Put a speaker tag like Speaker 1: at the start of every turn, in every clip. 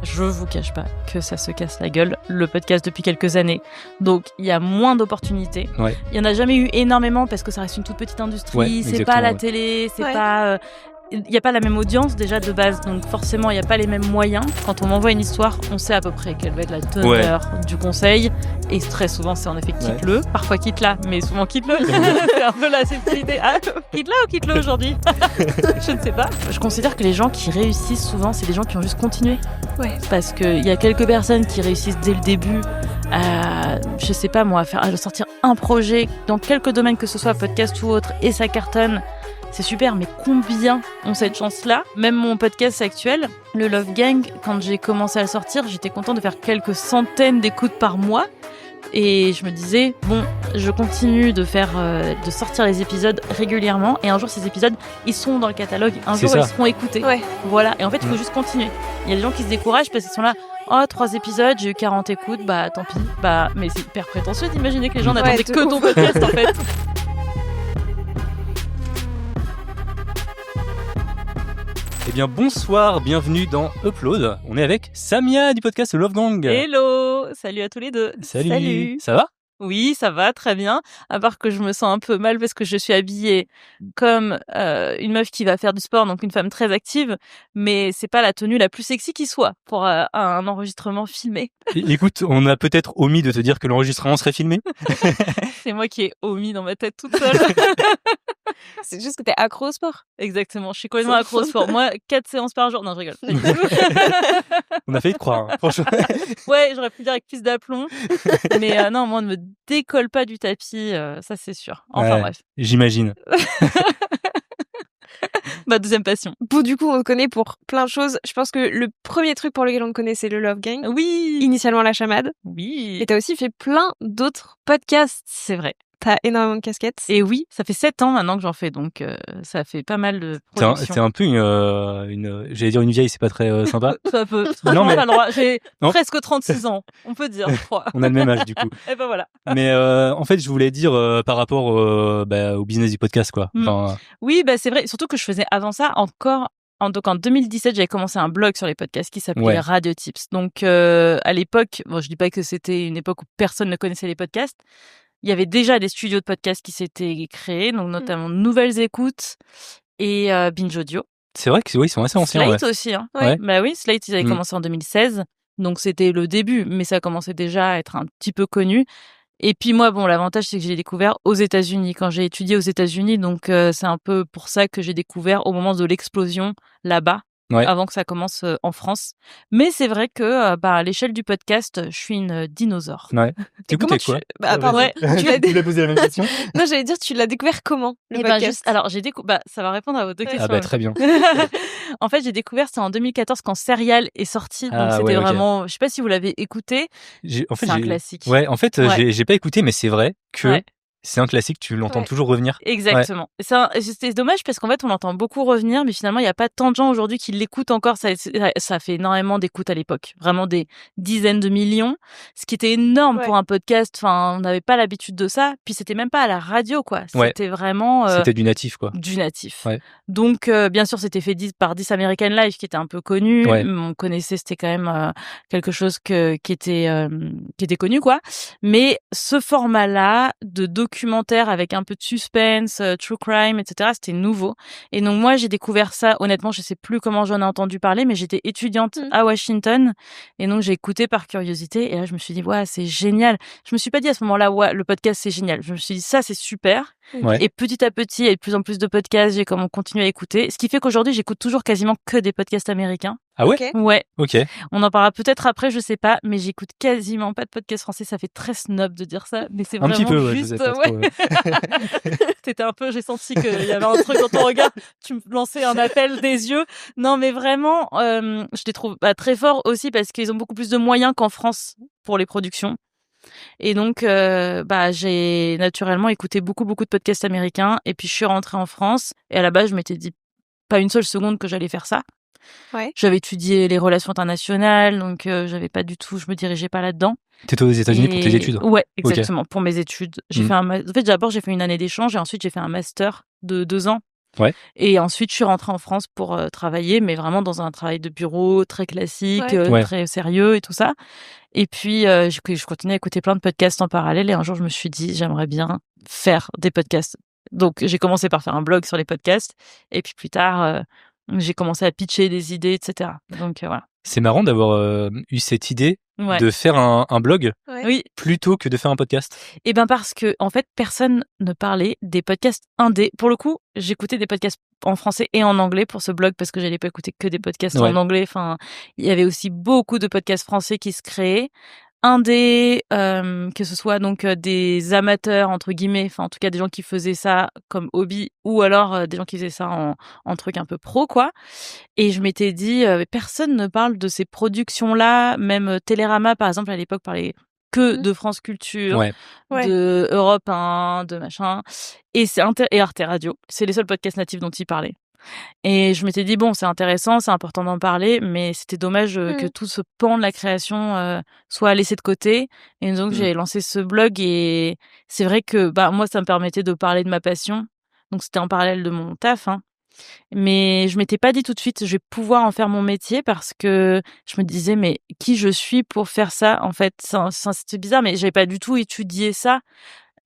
Speaker 1: je vous cache pas que ça se casse la gueule, le podcast depuis quelques années. Donc, il y a moins d'opportunités.
Speaker 2: Ouais.
Speaker 1: Il y en a jamais eu énormément parce que ça reste une toute petite industrie.
Speaker 2: Ouais,
Speaker 1: c'est pas la télé, c'est pas... Il n'y a pas la même audience déjà de base, donc forcément il n'y a pas les mêmes moyens. Quand on m'envoie une histoire, on sait à peu près quelle va être la teneur du conseil. Et très souvent c'est en effet quitte-le, parfois quitte-la, mais souvent quitte-le. C'est un peu la subtilité. Ah, quitte-la ou quitte-le aujourd'hui? Je ne sais pas. Je considère que les gens qui réussissent souvent, c'est des gens qui ont juste continué.
Speaker 3: Ouais.
Speaker 1: Parce qu'il y a quelques personnes qui réussissent dès le début à, je sais pas moi, à sortir un projet dans quelque domaine que ce soit, podcast ou autre, et ça cartonne. C'est super, mais combien ont cette chance-là? Même mon podcast actuel, le Love Gang, quand j'ai commencé à le sortir, j'étais contente de faire quelques centaines d'écoutes par mois. Et je me disais, bon, je continue de sortir les épisodes régulièrement. Et un jour, ces épisodes, ils seront dans le catalogue. Un jour, ils seront écoutés.
Speaker 3: Ouais.
Speaker 1: Voilà. Et en fait, il faut juste continuer. Il y a des gens qui se découragent parce qu'ils sont là. Oh, 3 épisodes, j'ai eu 40 écoutes, bah tant pis. Mais c'est hyper prétentieux d'imaginer que les gens n'attendaient que ton podcast, en fait.
Speaker 2: Eh bien, bonsoir, bienvenue dans Upload. On est avec Samia du podcast Love Gang.
Speaker 1: Hello, salut à tous les deux.
Speaker 2: Salut. Ça va?
Speaker 1: Oui, ça va, très bien. À part que je me sens un peu mal parce que je suis habillée comme une meuf qui va faire du sport, donc une femme très active, mais c'est pas la tenue la plus sexy qui soit pour un enregistrement filmé.
Speaker 2: Écoute, on a peut-être omis de te dire que l'enregistrement serait filmé.
Speaker 1: C'est moi qui ai omis dans ma tête toute seule.
Speaker 3: C'est juste que t'es accro au sport.
Speaker 1: Exactement, je suis complètement accro au sport. Moi, 4 séances par jour. Non, je rigole.
Speaker 2: On a failli te croire, hein, franchement.
Speaker 1: Ouais, j'aurais pu le dire avec plus d'aplomb. Mais non, moi, on ne me décolle pas du tapis, ça c'est sûr. Enfin bref.
Speaker 2: J'imagine.
Speaker 1: Ma deuxième passion.
Speaker 3: Bon, du coup, on te connaît pour plein de choses. Je pense que le premier truc pour lequel on te connaît, c'est le Love Gang.
Speaker 1: Oui.
Speaker 3: Initialement, la chamade.
Speaker 1: Oui.
Speaker 3: Et t'as aussi fait plein d'autres podcasts.
Speaker 1: C'est vrai.
Speaker 3: T'as énormément de casquettes.
Speaker 1: Et oui, ça fait 7 ans maintenant que j'en fais, donc ça fait pas mal de productions.
Speaker 2: T'es un peu j'allais dire une vieille, c'est pas très sympa.
Speaker 1: Ça peut.
Speaker 2: Non, mais...
Speaker 1: pas le droit. J'ai presque 36 ans, on peut dire, je crois.
Speaker 2: On a le même âge, du coup.
Speaker 1: Et ben voilà.
Speaker 2: Mais en fait, je voulais dire par rapport au business du podcast, quoi. Enfin...
Speaker 1: Oui, c'est vrai. Surtout que je faisais avant ça encore... Donc en 2017, j'avais commencé un blog sur les podcasts qui s'appelait Radio Tips. Donc à l'époque, bon, je dis pas que c'était une époque où personne ne connaissait les podcasts. Il y avait déjà des studios de podcasts qui s'étaient créés, donc notamment Nouvelles Écoutes et Binge Audio.
Speaker 2: C'est vrai que oui, ils sont assez anciens.
Speaker 1: Slate aussi. Hein.
Speaker 2: Ouais.
Speaker 1: Bah oui, Slate, ils avaient commencé en 2016, donc c'était le début, mais ça commençait déjà à être un petit peu connu. Et puis moi, bon, l'avantage, c'est que j'ai découvert aux États-Unis, quand j'ai étudié aux États-Unis, donc c'est un peu pour ça que j'ai découvert au moment de l'explosion là-bas. Avant que ça commence en France. Mais c'est vrai que à l'échelle du podcast, je suis une dinosaure.
Speaker 2: Ouais. T'écoutais quoi?
Speaker 3: Pardon.
Speaker 1: Ouais.
Speaker 2: Tu l'as posé la même question?
Speaker 3: Non, j'allais dire, tu l'as découvert comment, le podcast?
Speaker 1: Alors, j'ai découvert... ça va répondre à vos deux questions.
Speaker 2: Ah bah très bien.
Speaker 1: En fait, j'ai découvert ça en 2014 quand Serial est sorti. Donc c'était vraiment... Je sais pas si vous l'avez écouté. C'est un classique.
Speaker 2: Ouais, en fait, j'ai pas écouté, mais c'est vrai que... C'est un classique, tu l'entends toujours revenir.
Speaker 1: Exactement. Ouais. C'est dommage parce qu'en fait, on l'entend beaucoup revenir, mais finalement, il n'y a pas tant de gens aujourd'hui qui l'écoutent encore. Ça fait énormément d'écoutes à l'époque. Vraiment des dizaines de millions. Ce qui était énorme pour un podcast. Enfin, on n'avait pas l'habitude de ça. Puis c'était même pas à la radio, quoi. C'était vraiment...
Speaker 2: C'était du natif, quoi.
Speaker 1: Du natif.
Speaker 2: Ouais.
Speaker 1: Donc, bien sûr, c'était fait par This American Life, qui était un peu connu. Ouais. On connaissait, c'était quand même quelque chose qui était connu, quoi. Mais ce format-là de documentaire avec un peu de suspense, true crime, etc. C'était nouveau. Et donc moi, j'ai découvert ça. Honnêtement, je sais plus comment j'en ai entendu parler, mais j'étais étudiante à Washington. Et donc, j'ai écouté par curiosité. Et là, je me suis dit, ouais, c'est génial. Je me suis pas dit à ce moment-là, ouais, le podcast, c'est génial. Je me suis dit, ça, c'est super. Ouais. Et petit à petit, il y a de plus en plus de podcasts. J'ai continué à écouter. Ce qui fait qu'aujourd'hui, j'écoute toujours quasiment que des podcasts américains.
Speaker 2: Ah ouais?
Speaker 3: Okay.
Speaker 1: Ouais.
Speaker 2: Ok.
Speaker 1: On en parlera peut-être après, je sais pas, mais j'écoute quasiment pas de podcast français. Ça fait très snob de dire ça, mais c'est vraiment
Speaker 2: un petit peu,
Speaker 1: juste.
Speaker 2: C'était
Speaker 1: un peu, j'ai senti qu'il y avait un truc dans ton regard. Tu me lançais un appel des yeux. Non, mais vraiment, je les trouve très forts aussi parce qu'ils ont beaucoup plus de moyens qu'en France pour les productions. Et donc, j'ai naturellement écouté beaucoup de podcasts américains. Et puis, je suis rentrée en France. Et à la base, je m'étais dit pas une seule seconde que j'allais faire ça.
Speaker 3: Ouais.
Speaker 1: J'avais étudié les relations internationales, donc j'avais pas du tout, je me dirigeais pas là-dedans.
Speaker 2: T'étais aux États-Unis pour tes études?
Speaker 1: Ouais, exactement, pour mes études. J'ai fait en fait, d'abord, j'ai fait une année d'échange et ensuite, j'ai fait un master de 2 ans
Speaker 2: Ouais.
Speaker 1: Et ensuite, je suis rentrée en France pour travailler, mais vraiment dans un travail de bureau très classique,
Speaker 3: Ouais.
Speaker 1: très sérieux et tout ça. Et puis, je continuais à écouter plein de podcasts en parallèle et un jour, je me suis dit: «J'aimerais bien faire des podcasts». Donc j'ai commencé par faire un blog sur les podcasts et puis plus tard, j'ai commencé à pitcher des idées et cetera. Donc voilà.
Speaker 2: C'est marrant d'avoir eu cette idée
Speaker 1: Ouais.
Speaker 2: de faire un blog
Speaker 3: Ouais.
Speaker 1: Oui.
Speaker 2: plutôt que de faire un podcast.
Speaker 1: Et ben parce que en fait, personne ne parlait des podcasts indés. Pour le coup, j'écoutais des podcasts en français et en anglais pour ce blog parce que j'allais pas écouter que des podcasts
Speaker 2: Ouais.
Speaker 1: en anglais. Enfin, il y avait aussi beaucoup de podcasts français qui se créaient. Indés, que ce soit donc des amateurs entre guillemets, enfin en tout cas des gens qui faisaient ça comme hobby ou alors des gens qui faisaient ça en truc un peu pro quoi. Et je m'étais dit personne ne parle de ces productions-là, même Télérama par exemple à l'époque parlait que de France Culture,
Speaker 2: Ouais.
Speaker 3: Ouais.
Speaker 1: de Europe 1, de machin et et Arte Radio. C'est les seuls podcasts natifs dont ils parlaient. Et je m'étais dit bon, c'est intéressant, c'est important d'en parler, mais c'était dommage que tout ce pan de la création soit laissé de côté. Et donc j'ai lancé ce blog et c'est vrai que bah moi ça me permettait de parler de ma passion. Donc c'était en parallèle de mon taf hein. Mais je m'étais pas dit tout de suite je vais pouvoir en faire mon métier parce que je me disais mais qui je suis pour faire ça en fait, c'était bizarre mais j'avais pas du tout étudié ça.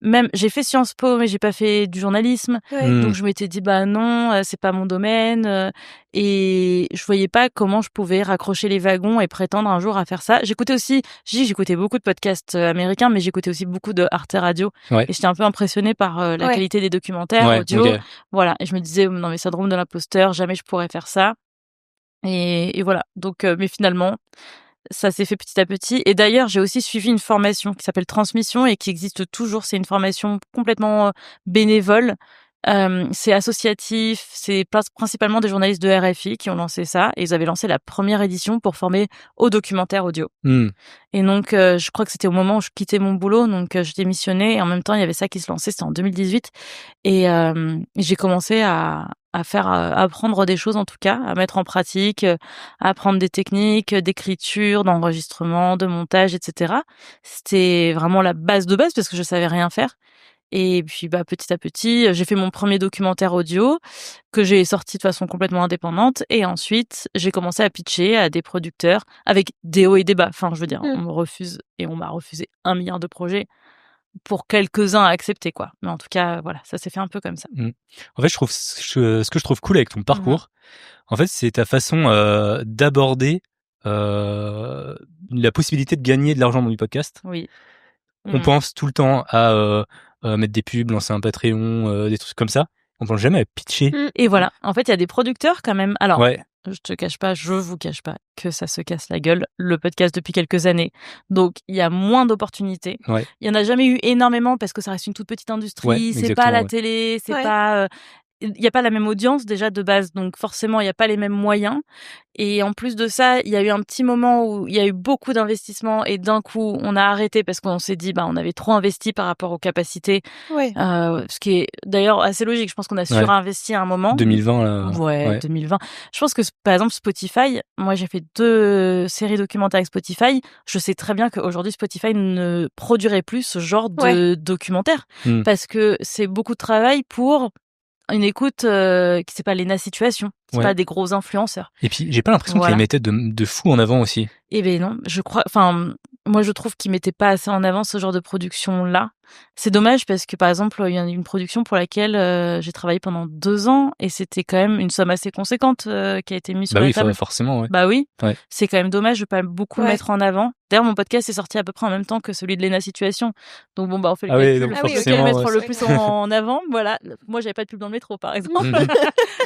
Speaker 1: Même j'ai fait Sciences Po, mais j'ai pas fait du journalisme.
Speaker 3: Ouais.
Speaker 1: Donc je m'étais dit: «Bah non, c'est pas mon domaine», et je voyais pas comment je pouvais raccrocher les wagons et prétendre un jour à faire ça. J'écoutais beaucoup de podcasts, américains, mais j'écoutais aussi beaucoup de Arte Radio
Speaker 2: Ouais.
Speaker 1: et j'étais un peu impressionnée par, la
Speaker 3: Ouais.
Speaker 1: qualité des documentaires
Speaker 2: Ouais,
Speaker 1: audio.
Speaker 2: ok.
Speaker 1: Voilà et je me disais: «Non mais syndrome de l'imposteur, jamais je pourrais faire ça» et voilà. Donc mais finalement ça s'est fait petit à petit et d'ailleurs, j'ai aussi suivi une formation qui s'appelle Transmission et qui existe toujours. C'est une formation complètement, bénévole. C'est associatif, c'est principalement des journalistes de RFI qui ont lancé ça et ils avaient lancé la première édition pour former au documentaire audio. Et donc je crois que c'était au moment où je quittais mon boulot, donc je démissionnais et en même temps, il y avait ça qui se lançait, c'était en 2018 et j'ai commencé à faire, apprendre des choses en tout cas, à mettre en pratique, à apprendre des techniques, d'écriture, d'enregistrement, de montage et cetera. C'était vraiment la base de base parce que je savais rien faire et puis, bah, petit à petit, j'ai fait mon premier documentaire audio que j'ai sorti de façon complètement indépendante et ensuite j'ai commencé à pitcher à des producteurs avec des hauts et des bas. Enfin, je veux dire, on me refuse et on m'a refusé 1 milliard de projets pour quelques-uns à accepter, quoi. Mais en tout cas, voilà, ça s'est fait un peu comme ça.
Speaker 2: En fait, je trouve ce que je trouve cool avec ton parcours, en fait, c'est ta façon d'aborder la possibilité de gagner de l'argent dans du podcast.
Speaker 1: Oui.
Speaker 2: On pense tout le temps à mettre des pubs, lancer un Patreon, des trucs comme ça. On pense jamais à pitcher.
Speaker 1: Et voilà. En fait, il y a des producteurs quand même. Alors,
Speaker 2: Ouais.
Speaker 1: je vous cache pas que ça se casse la gueule, le podcast depuis quelques années. Donc, il y a moins d'opportunités.
Speaker 2: Ouais.
Speaker 1: Il y en a jamais eu énormément parce que ça reste une toute petite industrie.
Speaker 2: Ouais,
Speaker 1: c'est pas la
Speaker 2: exactement,
Speaker 1: télé, c'est
Speaker 3: Ouais.
Speaker 1: pas, il y a pas la même audience déjà de base. Donc, forcément, il y a pas les mêmes moyens. Et en plus de ça, il y a eu un petit moment où il y a eu beaucoup d'investissements et d'un coup, on a arrêté parce qu'on s'est dit, bah, on avait trop investi par rapport aux capacités.
Speaker 3: Ouais.
Speaker 1: Ce qui est d'ailleurs assez logique. Je pense qu'on a surinvesti à un moment.
Speaker 2: 2020, là.
Speaker 1: Ouais, 2020. Je pense que, par exemple, Spotify, moi, j'ai fait 2 séries documentaires avec Spotify. Je sais très bien qu'aujourd'hui, Spotify ne produirait plus ce genre de documentaire parce que c'est beaucoup de travail pour une écoute qui c'est pas Léna Situation, c'est pas des gros influenceurs.
Speaker 2: Et puis, j'ai pas l'impression qu'ils les mettaient de fou en avant aussi.
Speaker 1: Eh ben non, je crois, enfin, moi je trouve qu'ils mettaient pas assez en avant ce genre de production-là. C'est dommage parce que par exemple, il y a une production pour laquelle j'ai travaillé pendant 2 ans et c'était quand même une somme assez conséquente qui a été mise sur la table.
Speaker 2: Forcément, ouais.
Speaker 1: Bah oui,
Speaker 2: Ouais.
Speaker 1: c'est quand même dommage de pas beaucoup le mettre en avant. D'ailleurs, mon podcast est sorti à peu près en même temps que celui de Léna Situation. Donc bon, bah on fait le calcul.
Speaker 2: donc
Speaker 1: Lequel mettre le plus en avant, voilà. Moi, j'avais pas de pub dans le métro, par exemple.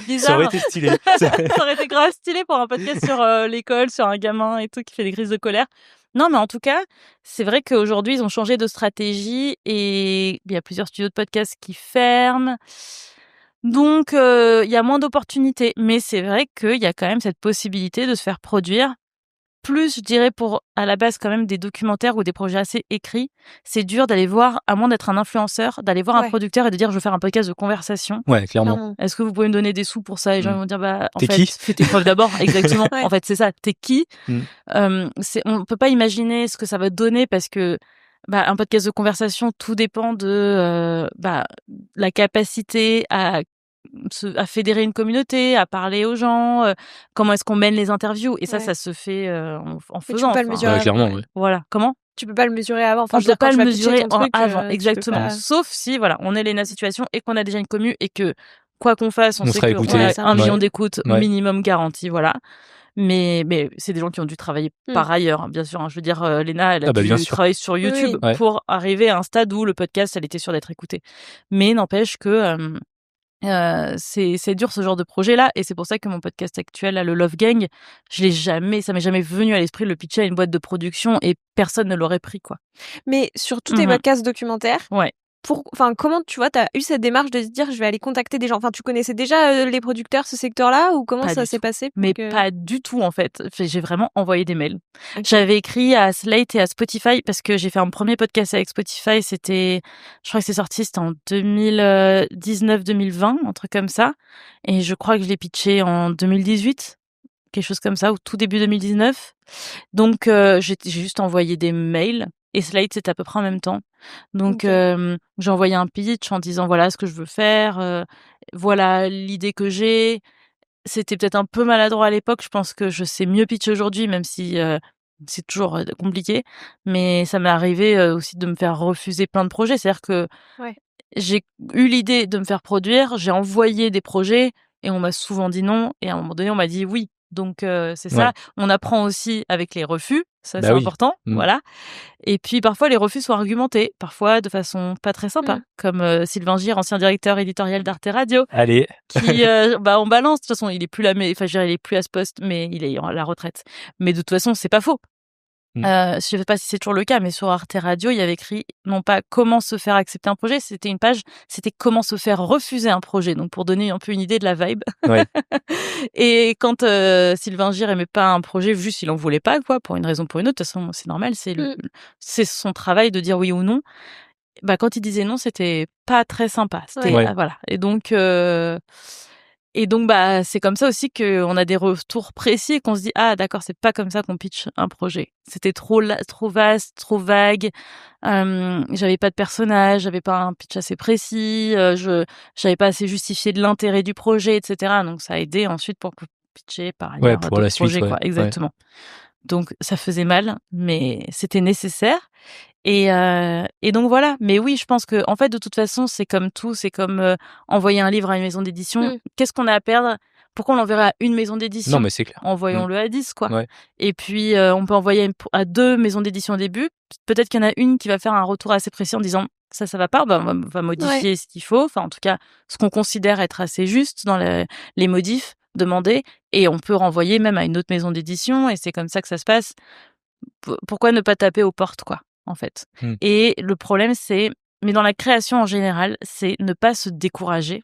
Speaker 1: Bizarre.
Speaker 2: Ça aurait été stylé.
Speaker 1: Ça aurait été grave stylé pour un podcast sur l'école, sur un gamin et tout qui fait des crises de colère. Non, mais en tout cas, c'est vrai qu'aujourd'hui, ils ont changé de stratégie et il y a plusieurs studios de podcasts qui ferment. Donc, il y a moins d'opportunités. Mais c'est vrai qu'il y a quand même cette possibilité de se faire produire. Plus, je dirais, pour, à la base, quand même, des documentaires ou des projets assez écrits, c'est dur d'aller voir, à moins d'être un influenceur, d'aller voir un producteur et de dire, je veux faire un podcast de conversation.
Speaker 2: Ouais, clairement.
Speaker 1: Est-ce que vous pouvez me donner des sous pour ça? Et les gens vont dire, bah, en
Speaker 2: T'es
Speaker 1: fait,
Speaker 2: qui
Speaker 1: fais tes preuves d'abord. Exactement. En fait, c'est ça. T'es qui? On peut pas imaginer ce que ça va donner parce que, bah, un podcast de conversation, tout dépend de, la capacité à à fédérer une communauté, à parler aux gens, comment est-ce qu'on mène les interviews. Et ça se fait en faisant.
Speaker 3: Tu peux pas le mesurer
Speaker 2: clairement, ouais.
Speaker 1: Voilà. Comment?
Speaker 3: Tu peux pas le mesurer avant.
Speaker 1: Enfin, je peux pas le mesurer avant, exactement.
Speaker 3: Pas...
Speaker 1: Sauf si, voilà, on est Léna Situation et qu'on a déjà une commu et que, quoi qu'on fasse, on sait
Speaker 2: sera
Speaker 1: qu'on a 1 million d'écoutes minimum garanti, voilà. Mais c'est des gens qui ont dû travailler par ailleurs, hein, bien sûr. Hein. Je veux dire, Léna, elle a dû travailler sur YouTube pour arriver à un stade où le podcast, elle était sûre d'être écoutée. Mais n'empêche que c'est dur ce genre de projet-là, et c'est pour ça que mon podcast actuel, là, le Love Gang, ça m'est jamais venu à l'esprit de le pitcher à une boîte de production et personne ne l'aurait pris, quoi.
Speaker 3: Mais sur tous tes podcasts documentaires, comment tu vois, t'as eu cette démarche de te dire je vais aller contacter des gens. Enfin, tu connaissais déjà les producteurs, ce secteur-là, ou comment ça s'est passé?
Speaker 1: Mais pas du tout, en fait. J'ai vraiment envoyé des mails. Okay. J'avais écrit à Slate et à Spotify parce que j'ai fait un premier podcast avec Spotify. Je crois que c'était en 2019-2020, un truc comme ça. Et je crois que je l'ai pitché en 2018, quelque chose comme ça, ou tout début 2019. Donc, j'ai juste envoyé des mails. Et Slate, c'était à peu près en même temps. Donc, j'ai envoyé un pitch en disant voilà ce que je veux faire, voilà l'idée que j'ai. C'était peut-être un peu maladroit à l'époque. Je pense que je sais mieux pitcher aujourd'hui, même si c'est toujours compliqué. Mais ça m'est arrivé aussi de me faire refuser plein de projets. C'est-à-dire que j'ai eu l'idée de me faire produire, j'ai envoyé des projets et on m'a souvent dit non. Et à un moment donné, on m'a dit oui. Donc, c'est ça. On apprend aussi avec les refus. Ça, c'est important. Voilà. Et puis, parfois, les refus sont argumentés. Parfois, de façon pas très sympa. Comme Sylvain Gire, ancien directeur éditorial d'Arte Radio.
Speaker 2: Allez.
Speaker 1: Qui, on balance. De toute façon, il est plus là, mais, il est plus à ce poste, mais il est à la retraite. Mais de toute façon, c'est pas faux. Je sais pas si c'est toujours le cas, mais sur Arte Radio, il y avait écrit non pas comment se faire accepter un projet, c'était une page, c'était comment se faire refuser un projet. Donc pour donner un peu une idée de la vibe. Ouais. Et quand Sylvain Gire aimait pas un projet, juste il en voulait pas, quoi, pour une raison ou pour une autre. De toute façon, c'est normal, c'est son travail de dire oui ou non. Bah quand il disait non, c'était pas très sympa. C'était voilà. Et donc, bah, c'est comme ça aussi qu'on a des retours précis et qu'on se dit, ah, d'accord, c'est pas comme ça qu'on pitch un projet. C'était trop vaste, trop vague. J'avais pas de personnage, j'avais pas un pitch assez précis, j'avais pas assez justifié de l'intérêt du projet, etc. Donc, ça a aidé ensuite pour pitcher par ailleurs
Speaker 2: pour la suite,
Speaker 1: quoi. Exactement. Donc, ça faisait mal, mais c'était nécessaire. Et donc voilà. Mais oui, je pense que, en fait, de toute façon, c'est comme tout. C'est comme envoyer un livre à une maison d'édition. Qu'est-ce qu'on a à perdre? Pourquoi on l'enverrait à une maison d'édition?
Speaker 2: Non, mais c'est clair.
Speaker 1: Envoyons-le à 10, quoi. Ouais. Et puis, on peut envoyer à 2 maisons d'édition au début. Peut-être qu'il y en a une qui va faire un retour assez précis en disant ça va pas, bah, on va modifier ce qu'il faut. Enfin, en tout cas, ce qu'on considère être assez juste dans les modifs demandés. Et on peut renvoyer même à une autre maison d'édition. Et c'est comme ça que ça se passe. Pourquoi ne pas taper aux portes, quoi, en fait. Et le problème, mais dans la création en général, c'est ne pas se décourager.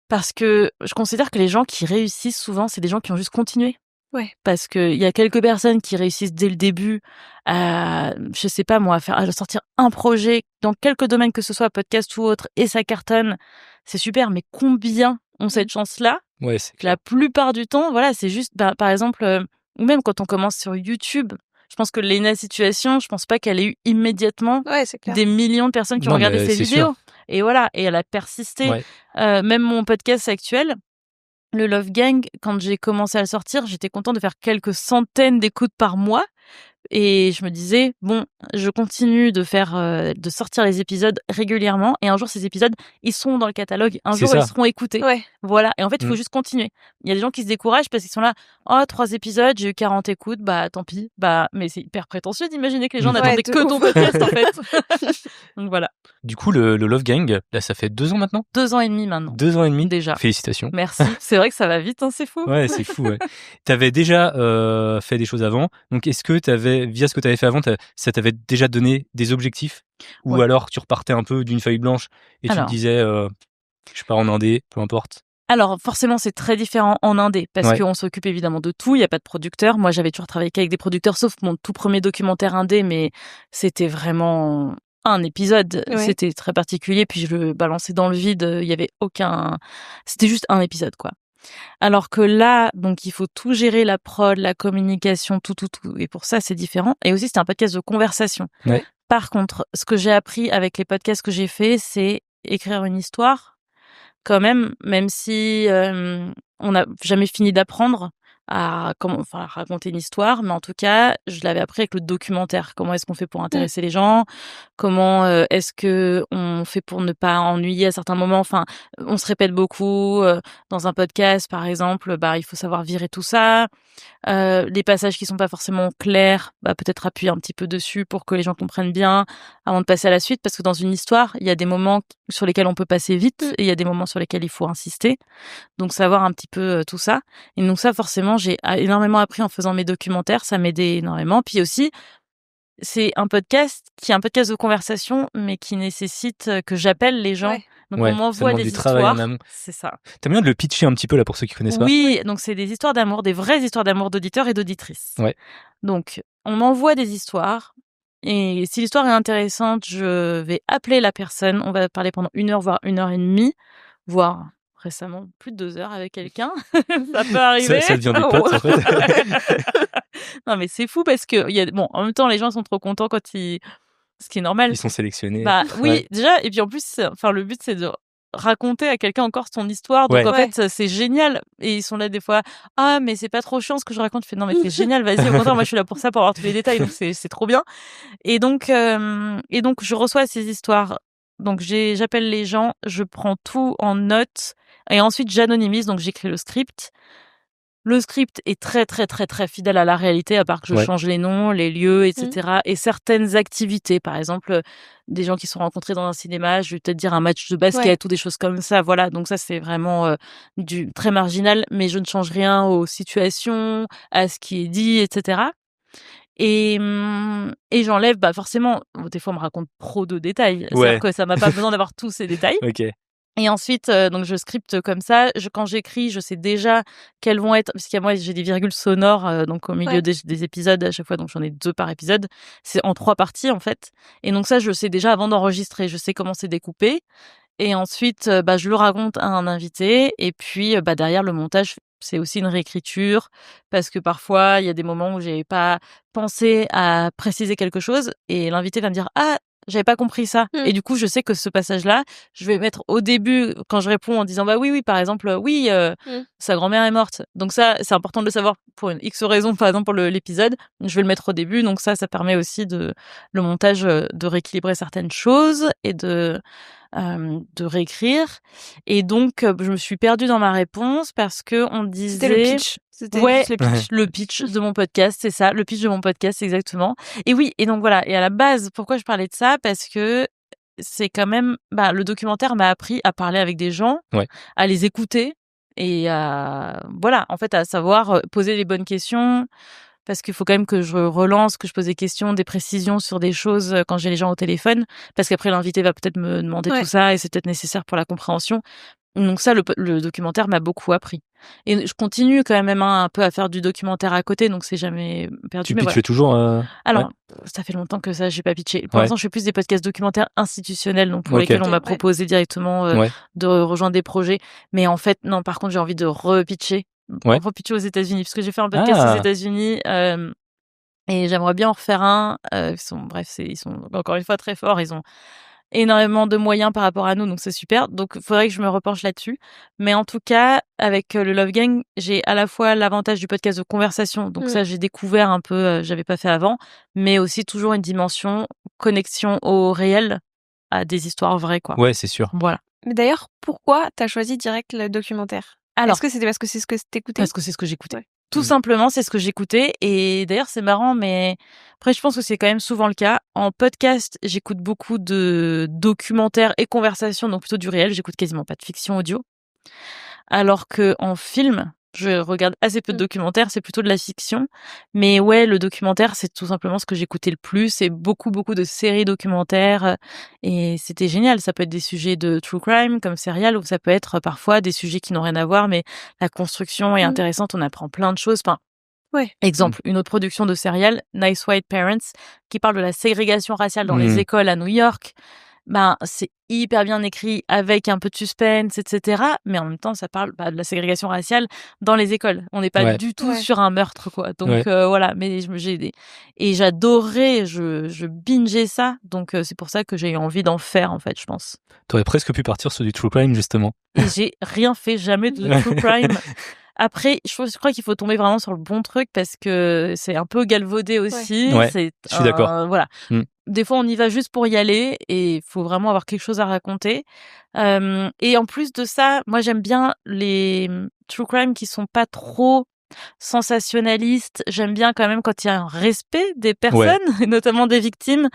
Speaker 1: Parce que je considère que les gens qui réussissent souvent, c'est des gens qui ont juste continué. Ouais. Parce qu'il y a quelques personnes qui réussissent dès le début à, je sais pas moi, à sortir un projet dans quelque domaine que ce soit, podcast ou autre, et ça cartonne. C'est super, mais combien ont cette chance-là?
Speaker 2: Ouais, c'est clair.
Speaker 1: La plupart du temps, voilà, c'est juste, par exemple, ou même quand on commence sur YouTube, je pense que Léna Situation, je pense pas qu'elle ait eu immédiatement des millions de personnes qui ont regardé ses vidéos. Sûr. Et voilà, et elle a persisté. Ouais. Même mon podcast actuel, le Love Gang, quand j'ai commencé à le sortir, j'étais contente de faire quelques centaines d'écoutes par mois. Et je me disais, bon, je continue de sortir les épisodes régulièrement. Et un jour, ces épisodes, ils sont dans le catalogue. Un jour, ils seront écoutés. Ouais. Voilà. Et en fait, il faut juste continuer. Il y a des gens qui se découragent parce qu'ils sont là, 3 épisodes, j'ai eu 40 écoutes, bah, tant pis. Bah, mais c'est hyper prétentieux d'imaginer que les gens n'attendaient que ton podcast, en fait. Donc voilà.
Speaker 2: Du coup, le Love Gang, là, ça fait 2 ans maintenant?
Speaker 1: 2 ans et demi maintenant.
Speaker 2: 2 ans et demi?
Speaker 1: Déjà.
Speaker 2: Félicitations.
Speaker 1: Merci. C'est vrai que ça va vite, hein, c'est fou.
Speaker 2: Ouais, c'est fou, ouais. T'avais déjà fait des choses avant. Donc, est-ce que via ce que t'avais fait avant, ça t'avait déjà donné des objectifs? Ou alors, tu repartais un peu d'une feuille blanche et tu te disais, je pars en indé, peu importe?
Speaker 1: Alors, forcément, c'est très différent en indé, parce qu'on s'occupe évidemment de tout. Il n'y a pas de producteur. Moi, j'avais toujours travaillé qu'avec des producteurs, sauf mon tout premier documentaire indé, mais c'était vraiment un épisode. Ouais. C'était très particulier, puis je le balançais dans le vide. Il y avait c'était juste un épisode, quoi. Alors que là, donc, il faut tout gérer, la prod, la communication, tout. Et pour ça, c'est différent. Et aussi, c'était un podcast de conversation. Ouais. Par contre, ce que j'ai appris avec les podcasts que j'ai faits, c'est écrire une histoire, quand même si on n'a jamais fini d'apprendre à raconter une histoire, mais en tout cas, je l'avais appris avec le documentaire. Comment est-ce qu'on fait pour intéresser les gens? Comment est-ce que on fait pour ne pas ennuyer à certains moments? Enfin, on se répète beaucoup dans un podcast, par exemple. Il faut savoir virer tout ça. Les passages qui sont pas forcément clairs, peut-être appuyer un petit peu dessus pour que les gens comprennent bien avant de passer à la suite, parce que dans une histoire, il y a des moments sur lesquels on peut passer vite et il y a des moments sur lesquels il faut insister. Donc savoir un petit peu tout ça. Et donc ça, forcément, j'ai énormément appris en faisant mes documentaires, ça m'aidait énormément. Puis aussi, c'est un podcast qui est un podcast de conversation, mais qui nécessite que j'appelle les gens. Donc on m'envoie des histoires. C'est ça.
Speaker 2: T'as bien de le pitcher un petit peu là pour ceux qui connaissent pas.
Speaker 1: Oui, donc c'est des histoires d'amour, des vraies histoires d'amour d'auditeurs et d'auditrices.
Speaker 2: Ouais.
Speaker 1: Donc on m'envoie des histoires. Et si l'histoire est intéressante, je vais appeler la personne. On va parler pendant 1 heure, voire 1h30, voire récemment plus de 2 heures avec quelqu'un. Ça peut arriver.
Speaker 2: Ça devient des potes, en fait.
Speaker 1: Non, mais c'est fou parce que en même temps, les gens sont trop contents ce qui est normal.
Speaker 2: Ils sont sélectionnés.
Speaker 1: Oui, déjà. Et puis en plus, le but, c'est de raconter à quelqu'un encore son histoire. Donc en fait, c'est génial. Et ils sont là des fois. Ah, mais c'est pas trop chiant ce que je raconte. Je fais non, mais c'est génial. Vas-y, au contraire, moi je suis là pour ça, pour avoir tous les détails. Donc c'est trop bien. Et donc je reçois ces histoires. Donc j'appelle les gens, je prends tout en note et ensuite j'anonymise. Donc j'écris le script. Le script est très très très très fidèle à la réalité, à part que je change les noms, les lieux, etc. Et certaines activités, par exemple, des gens qui sont rencontrés dans un cinéma, je vais peut-être dire un match de basket ou des choses comme ça. Voilà, donc ça c'est vraiment du très marginal, mais je ne change rien aux situations, à ce qui est dit, etc. Et j'enlève, forcément, des fois on me raconte trop de détails. C'est-à-dire que ça m'a pas besoin d'avoir tous ces détails. Et ensuite, donc je scripte comme ça. Quand j'écris, je sais déjà quelles vont être, parce que moi j'ai des virgules sonores donc au milieu des épisodes à chaque fois, donc j'en ai 2 par épisode. C'est en 3 parties en fait. Et donc ça, je sais déjà avant d'enregistrer, je sais comment c'est découpé. Et ensuite, je le raconte à un invité. Et puis derrière le montage, c'est aussi une réécriture, parce que parfois il y a des moments où j'avais pas pensé à préciser quelque chose et l'invité va me dire ah, j'avais pas compris ça. Et du coup, je sais que ce passage-là, je vais mettre au début quand je réponds en disant oui, par exemple, sa grand-mère est morte. Donc ça, c'est important de le savoir pour une X raison, par exemple pour l'épisode. Je vais le mettre au début. Donc ça permet aussi le montage de rééquilibrer certaines choses et de réécrire. Et donc je me suis perdue dans ma réponse parce que on disait
Speaker 3: c'était le pitch.
Speaker 1: Le pitch de mon podcast, c'est ça, le pitch de mon podcast, exactement. Et oui, et donc voilà, et à la base, pourquoi je parlais de ça? Parce que c'est quand même, le documentaire m'a appris à parler avec des gens, à les écouter et à savoir poser les bonnes questions, parce qu'il faut quand même que je relance, que je pose des questions, des précisions sur des choses quand j'ai les gens au téléphone, parce qu'après l'invité va peut-être me demander tout ça et c'est peut-être nécessaire pour la compréhension. Donc ça, le documentaire m'a beaucoup appris. Et je continue quand même un peu à faire du documentaire à côté, donc c'est jamais perdu.
Speaker 2: Tu pitches toujours
Speaker 1: Alors, ça fait longtemps que j'ai pas pitché. Pour l'instant, je fais plus des podcasts documentaires institutionnels, donc pour lesquels on m'a proposé directement de rejoindre des projets. Mais en fait, non, par contre, j'ai envie de repitcher aux États-Unis, parce que j'ai fait un podcast aux États-Unis et j'aimerais bien en refaire un. Ils sont encore une fois très forts. Ils ont énormément de moyens par rapport à nous, donc c'est super. Donc il faudrait que je me repenche là-dessus. Mais en tout cas, avec le Love Gang, j'ai à la fois l'avantage du podcast de conversation, donc ça j'ai découvert un peu, j'avais pas fait avant, mais aussi toujours une dimension connexion au réel, à des histoires vraies, quoi.
Speaker 2: Ouais, c'est sûr.
Speaker 1: Voilà.
Speaker 3: Mais d'ailleurs, pourquoi t'as choisi direct le documentaire? Alors, est-ce que c'était parce que c'est ce que t'écoutais?
Speaker 1: Parce que c'est ce que j'écoutais. Tout simplement, c'est ce que j'écoutais. Et d'ailleurs, c'est marrant, mais après, je pense que c'est quand même souvent le cas. En podcast, j'écoute beaucoup de documentaires et conversations, donc plutôt du réel. J'écoute quasiment pas de fiction audio. Alors que en film, je regarde assez peu de documentaires, c'est plutôt de la fiction. Mais ouais, le documentaire, c'est tout simplement ce que j'écoutais le plus. Et beaucoup de séries documentaires. Et c'était génial. Ça peut être des sujets de true crime, comme Serial, ou ça peut être parfois des sujets qui n'ont rien à voir, mais la construction est intéressante. On apprend plein de choses. Enfin, exemple, une autre production de Serial, Nice White Parents, qui parle de la ségrégation raciale dans les écoles à New York. c'est hyper bien écrit avec un peu de suspense, etc. Mais en même temps, ça parle de la ségrégation raciale dans les écoles. On n'est pas du tout sur un meurtre, quoi. Donc voilà. Mais et j'adorais, je bingeais ça. Donc c'est pour ça que j'ai eu envie d'en faire, en fait, je pense.
Speaker 2: T'aurais presque pu partir sur du true crime, justement.
Speaker 1: Et j'ai rien fait, jamais de true crime. Après, je crois qu'il faut tomber vraiment sur le bon truc parce que c'est un peu galvaudé aussi.
Speaker 2: Ouais, je suis d'accord.
Speaker 1: Voilà. Des fois, on y va juste pour y aller et il faut vraiment avoir quelque chose à raconter. Et en plus de ça, moi, j'aime bien les true crime qui sont pas trop sensationnalistes. J'aime bien quand même quand il y a un respect des personnes, et notamment des victimes.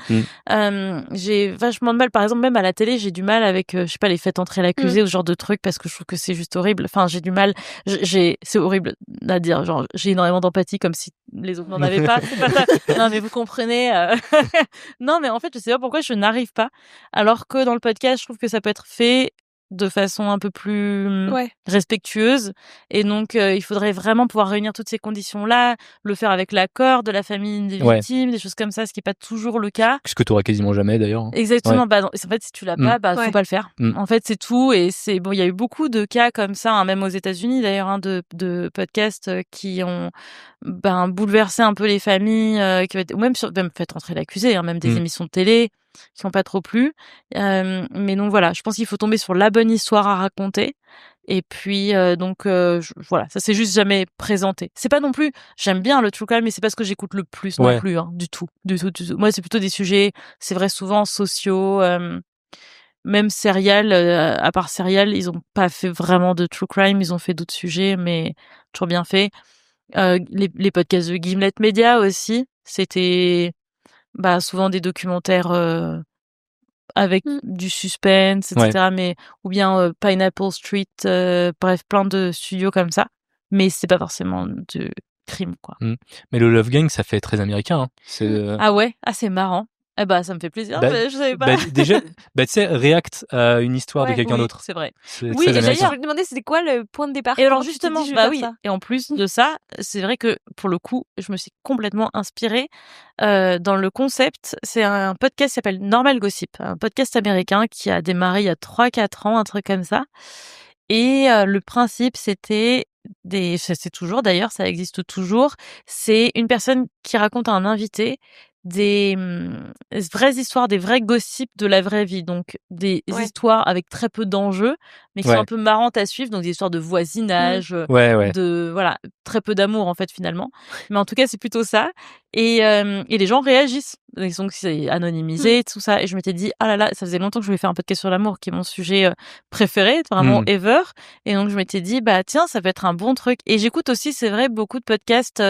Speaker 1: J'ai vachement de mal, par exemple, même à la télé, j'ai du mal avec, je sais pas, les faits entrer l'accusé ou ce genre de trucs parce que je trouve que c'est juste horrible. Enfin, j'ai du mal, c'est horrible à dire, genre, j'ai énormément d'empathie comme si les autres n'en avaient pas. C'est pas ça. Non, mais vous comprenez. Non, mais en fait, je sais pas pourquoi je n'arrive pas. Alors que dans le podcast, je trouve que ça peut être fait de façon un peu plus respectueuse. Et donc, il faudrait vraiment pouvoir réunir toutes ces conditions-là, le faire avec l'accord de la famille des victimes, des choses comme ça, ce qui n'est pas toujours le cas.
Speaker 2: Ce que tu n'auras quasiment jamais, d'ailleurs.
Speaker 1: Exactement. En fait, si tu l'as pas, faut pas le faire. En fait, c'est tout. Et il y a eu beaucoup de cas comme ça, même aux États-Unis, d'ailleurs, de podcasts qui ont bouleversé un peu les familles, ou même fait entrer l'accusé, même des émissions de télé qui n'ont pas trop plu. Mais donc voilà, je pense qu'il faut tomber sur la bonne histoire à raconter. Et puis voilà, ça s'est juste jamais présenté. C'est pas non plus, j'aime bien le true crime, mais c'est pas ce que j'écoute le plus non plus, du tout. Moi, c'est plutôt des sujets, c'est vrai, souvent sociaux, même Serial, à part Serial, ils ont pas fait vraiment de true crime, ils ont fait d'autres sujets, mais toujours bien fait. Les podcasts de Gimlet Media aussi, c'était souvent des documentaires avec du suspense, etc. Mais, ou bien Pineapple Street, bref, plein de studios comme ça. Mais c'est pas forcément du crime, quoi.
Speaker 2: Mais le Love Gang, ça fait très américain.
Speaker 1: Ah ouais? Ah, c'est marrant. Ça me fait plaisir, je savais pas.
Speaker 2: Déjà, tu sais, React à une histoire de quelqu'un d'autre.
Speaker 1: C'est vrai.
Speaker 3: Oui, et d'ailleurs, je me demandais c'était quoi le point de départ.
Speaker 1: Et alors justement, et en plus de ça, c'est vrai que pour le coup, je me suis complètement inspirée dans le concept. C'est un podcast qui s'appelle Normal Gossip, un podcast américain qui a démarré il y a 3-4 ans, un truc comme ça. Et le principe, c'était c'est toujours d'ailleurs, ça existe toujours, c'est une personne qui raconte à un invité des vraies histoires, des vrais gossips de la vraie vie, donc des histoires avec très peu d'enjeux, mais qui sont un peu marrantes à suivre, donc des histoires de voisinage, de voilà, très peu d'amour en fait finalement, mais en tout cas c'est plutôt ça, et les gens réagissent, donc c'est anonymisé, tout ça, et je m'étais dit ah là là, ça faisait longtemps que je voulais faire un podcast sur l'amour, qui est mon sujet préféré, vraiment ever, et donc je m'étais dit tiens, ça peut être un bon truc, et j'écoute aussi, c'est vrai, beaucoup de podcasts,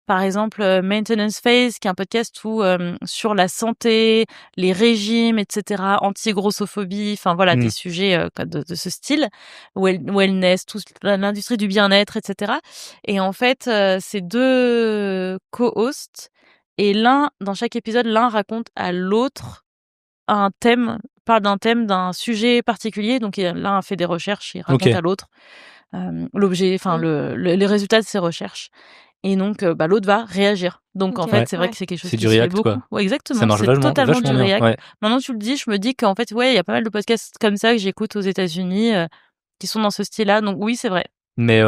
Speaker 1: par exemple Maintenance Phase, qui est un podcast où sur la santé, les régimes, etc., anti-grossophobie, enfin voilà, des sujets de ce style, wellness, l'industrie du bien-être, etc. Et en fait, c'est 2 co-hosts, et dans chaque épisode, l'un raconte à l'autre parle d'un sujet particulier, donc l'un a fait des recherches, il raconte à l'autre l'objet, enfin les résultats de ses recherches. Et donc, l'autre va réagir. Donc, en fait, c'est vrai que c'est quelque chose
Speaker 2: qui
Speaker 1: se fait beaucoup.
Speaker 2: Quoi.
Speaker 1: Ouais, exactement.
Speaker 2: Ça marche
Speaker 1: c'est totalement du React.
Speaker 2: Ouais.
Speaker 1: Maintenant, tu le dis, je me dis qu'en fait, il y a pas mal de podcasts comme ça que j'écoute aux États-Unis qui sont dans ce style-là. Donc, oui, c'est vrai.
Speaker 2: Mais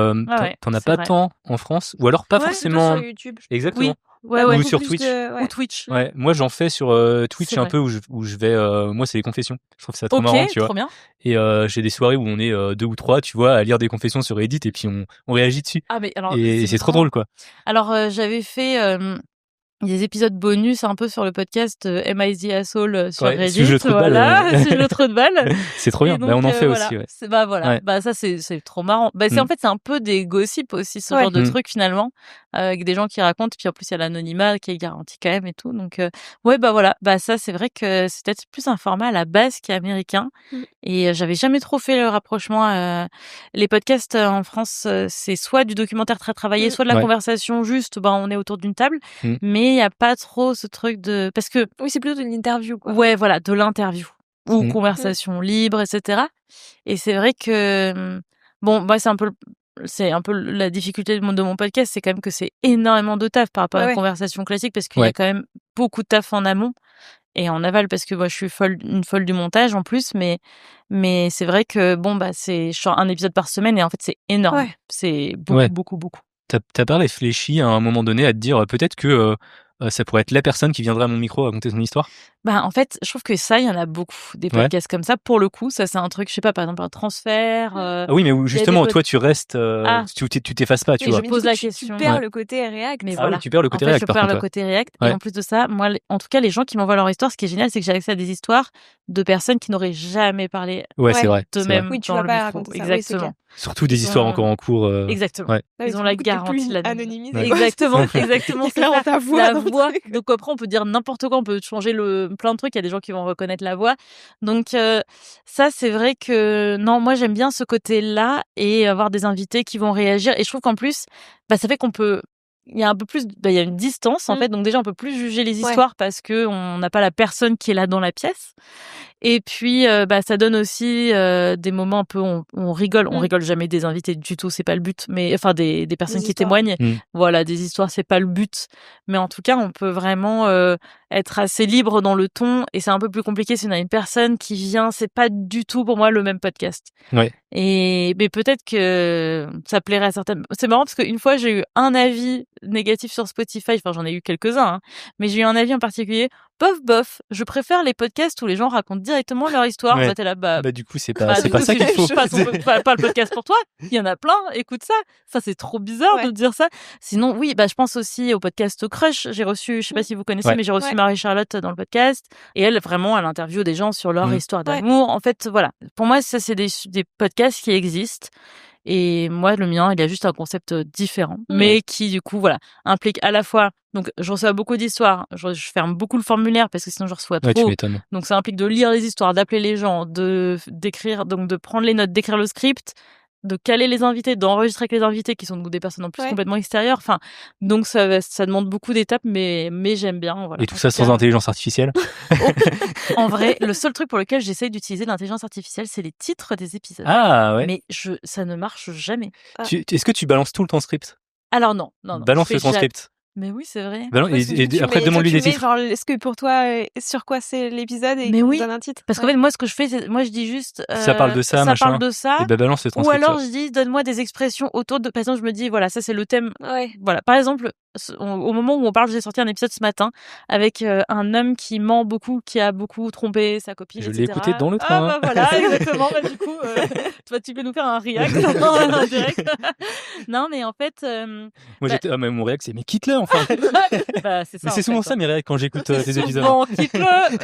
Speaker 2: t'en as pas tant en France, ou alors pas forcément.
Speaker 3: Sur YouTube.
Speaker 2: Exactement.
Speaker 1: Oui.
Speaker 2: Ou sur Twitch.
Speaker 1: Ou Twitch.
Speaker 2: Ouais, moi j'en fais sur Twitch un peu où je vais. Moi, c'est les confessions. Je trouve ça trop marrant, tu vois.
Speaker 1: Trop bien.
Speaker 2: Et j'ai des soirées où on est 2 ou 3, tu vois, à lire des confessions sur Reddit, et puis on réagit dessus.
Speaker 1: Ah, mais alors,
Speaker 2: et c'est trop drôle, quoi.
Speaker 1: Alors, j'avais fait des épisodes bonus un peu sur le podcast Am I the Asshole sur Reddit.
Speaker 2: Si je le trouve de balle.
Speaker 1: Si je le trouve de balle.
Speaker 2: C'est trop bien. Donc, on en fait aussi. Ouais.
Speaker 1: Ça c'est trop marrant. En fait, c'est un peu des gossips aussi, ce genre de truc finalement, avec des gens qui racontent, puis en plus il y a l'anonymat qui est garanti quand même et tout. Donc ça c'est vrai que c'est peut-être plus un format à la base qui est américain. Et j'avais jamais trop fait le rapprochement. Les podcasts en France, c'est soit du documentaire très travaillé, soit de la conversation juste, on est autour d'une table, mais il y a pas trop ce truc de, parce que
Speaker 3: oui, c'est plutôt de l'interview, quoi.
Speaker 1: Ouais, voilà, de l'interview ou conversation libre, etc. Et c'est vrai que moi c'est un peu c'est un peu la difficulté de mon podcast, c'est quand même que c'est énormément de taf par rapport à une conversation classique, parce qu'il y a quand même beaucoup de taf en amont et en aval, parce que moi je suis une folle du montage en plus, mais c'est vrai que c'est un épisode par semaine et en fait c'est énorme, c'est beaucoup.
Speaker 2: T'as pas réfléchi à un moment donné à te dire peut-être que ça pourrait être la personne qui viendrait à mon micro raconter son histoire?
Speaker 1: En fait, je trouve que ça, il y en a beaucoup, des podcasts comme ça. Pour le coup, ça, c'est un truc, je sais pas, par exemple, un transfert.
Speaker 2: Ah oui, mais justement, toi, tu restes, tu t'effaces pas, tu vois.
Speaker 1: Je pose la question.
Speaker 3: Tu perds le côté React.
Speaker 1: Mais voilà.
Speaker 2: Oui, tu perds le côté React.
Speaker 1: Je perds le côté React. Et en plus de ça, moi, en tout cas, les gens qui m'envoient leur histoire, ce qui est génial, c'est que j'ai accès à des histoires de personnes qui n'auraient jamais parlé
Speaker 2: c'est vrai,
Speaker 1: d'eux-mêmes.
Speaker 3: Oui, tu
Speaker 1: vas
Speaker 3: pas raconter ça.
Speaker 1: Exactement.
Speaker 2: Surtout des histoires encore en cours.
Speaker 1: Exactement. Ils ont la garantie de
Speaker 3: l'anonymisme.
Speaker 1: Exactement. C'est ça.
Speaker 3: Ta voix.
Speaker 1: La voix. Donc après, on peut dire n'importe quoi, on peut changer plein de trucs. Il y a des gens qui vont reconnaître la voix. Donc ça, c'est vrai que non, moi j'aime bien ce côté-là et avoir des invités qui vont réagir. Et je trouve qu'en plus, ça fait qu'on peut. Il y a un peu plus, il y a une distance en fait. Donc déjà, on peut plus juger les histoires parce que on n'a pas la personne qui est là dans la pièce. Et puis, ça donne aussi des moments un peu, on rigole. On rigole jamais des invités du tout, c'est pas le but. Mais enfin, des personnes qui témoignent. Voilà, des histoires, c'est pas le but. Mais en tout cas, on peut vraiment être assez libre dans le ton. Et c'est un peu plus compliqué si on a une personne qui vient. C'est pas du tout pour moi le même podcast. Mais peut-être que ça plairait à certaines. C'est marrant parce qu'une fois, j'ai eu un avis négatif sur Spotify. Enfin, j'en ai eu quelques-uns, hein. Mais j'ai eu un avis en particulier. Bof, je préfère les podcasts où les gens racontent directement leur histoire. T'es là,
Speaker 2: du coup, c'est pas ça qu'il faut.
Speaker 1: Pas le podcast pour toi. Il y en a plein. Écoute ça. Ça, c'est trop bizarre de dire ça. Sinon, oui, je pense aussi au podcast Crush. J'ai reçu, je sais pas si vous connaissez, mais j'ai reçu Marie-Charlotte dans le podcast. Et elle, vraiment, elle interviewe des gens sur leur histoire d'amour. En fait, voilà. Pour moi, ça, c'est des podcasts qui existent. Et moi, le mien, il y a juste un concept différent, mais qui, du coup, implique à la fois. Donc, je reçois beaucoup d'histoires. Je ferme beaucoup le formulaire parce que sinon, je reçois trop.
Speaker 2: Tu m'étonnes.
Speaker 1: Donc, ça implique de lire les histoires, d'appeler les gens, d'écrire, donc de prendre les notes, d'écrire le script, de caler les invités, d'enregistrer avec les invités qui sont des personnes en plus complètement extérieures. Enfin, donc ça demande beaucoup d'étapes, mais j'aime bien. Voilà.
Speaker 2: Et tout ça sans intelligence artificielle.
Speaker 1: En vrai, le seul truc pour lequel j'essaye d'utiliser l'intelligence artificielle, c'est les titres des épisodes.
Speaker 2: Ah ouais.
Speaker 1: Mais ça ne marche jamais.
Speaker 2: Est-ce que tu balances tout le transcript?
Speaker 1: Alors non.
Speaker 2: Balance le transcript.
Speaker 1: Mais oui, c'est vrai.
Speaker 2: Et après, demande-lui des titres.
Speaker 3: Genre, est-ce que pour toi, sur quoi c'est l'épisode et qu'on donne un titre?
Speaker 1: Parce qu'en fait, moi, ce que je fais, c'est, moi, je dis juste.
Speaker 2: Ça parle de ça, machin.
Speaker 1: Parle de ça.
Speaker 2: Et balance le transcript.
Speaker 1: Ou alors, je dis, donne-moi des expressions autour de. Par exemple, je me dis, voilà, ça, c'est le thème. Voilà. Par exemple, au moment où on parle, j'ai sorti un épisode ce matin avec un homme qui ment beaucoup, qui a beaucoup trompé sa copine.
Speaker 2: Je l'ai écouté dans le train.
Speaker 1: Ah, voilà, exactement. Du coup, tu peux nous faire un react en direct. Non, mais en fait.
Speaker 2: Moi, mon react, c'est mais quitte-le, enfin.
Speaker 1: C'est ça.
Speaker 2: Mais c'est souvent ça mes réacts quand j'écoute tes épisodes.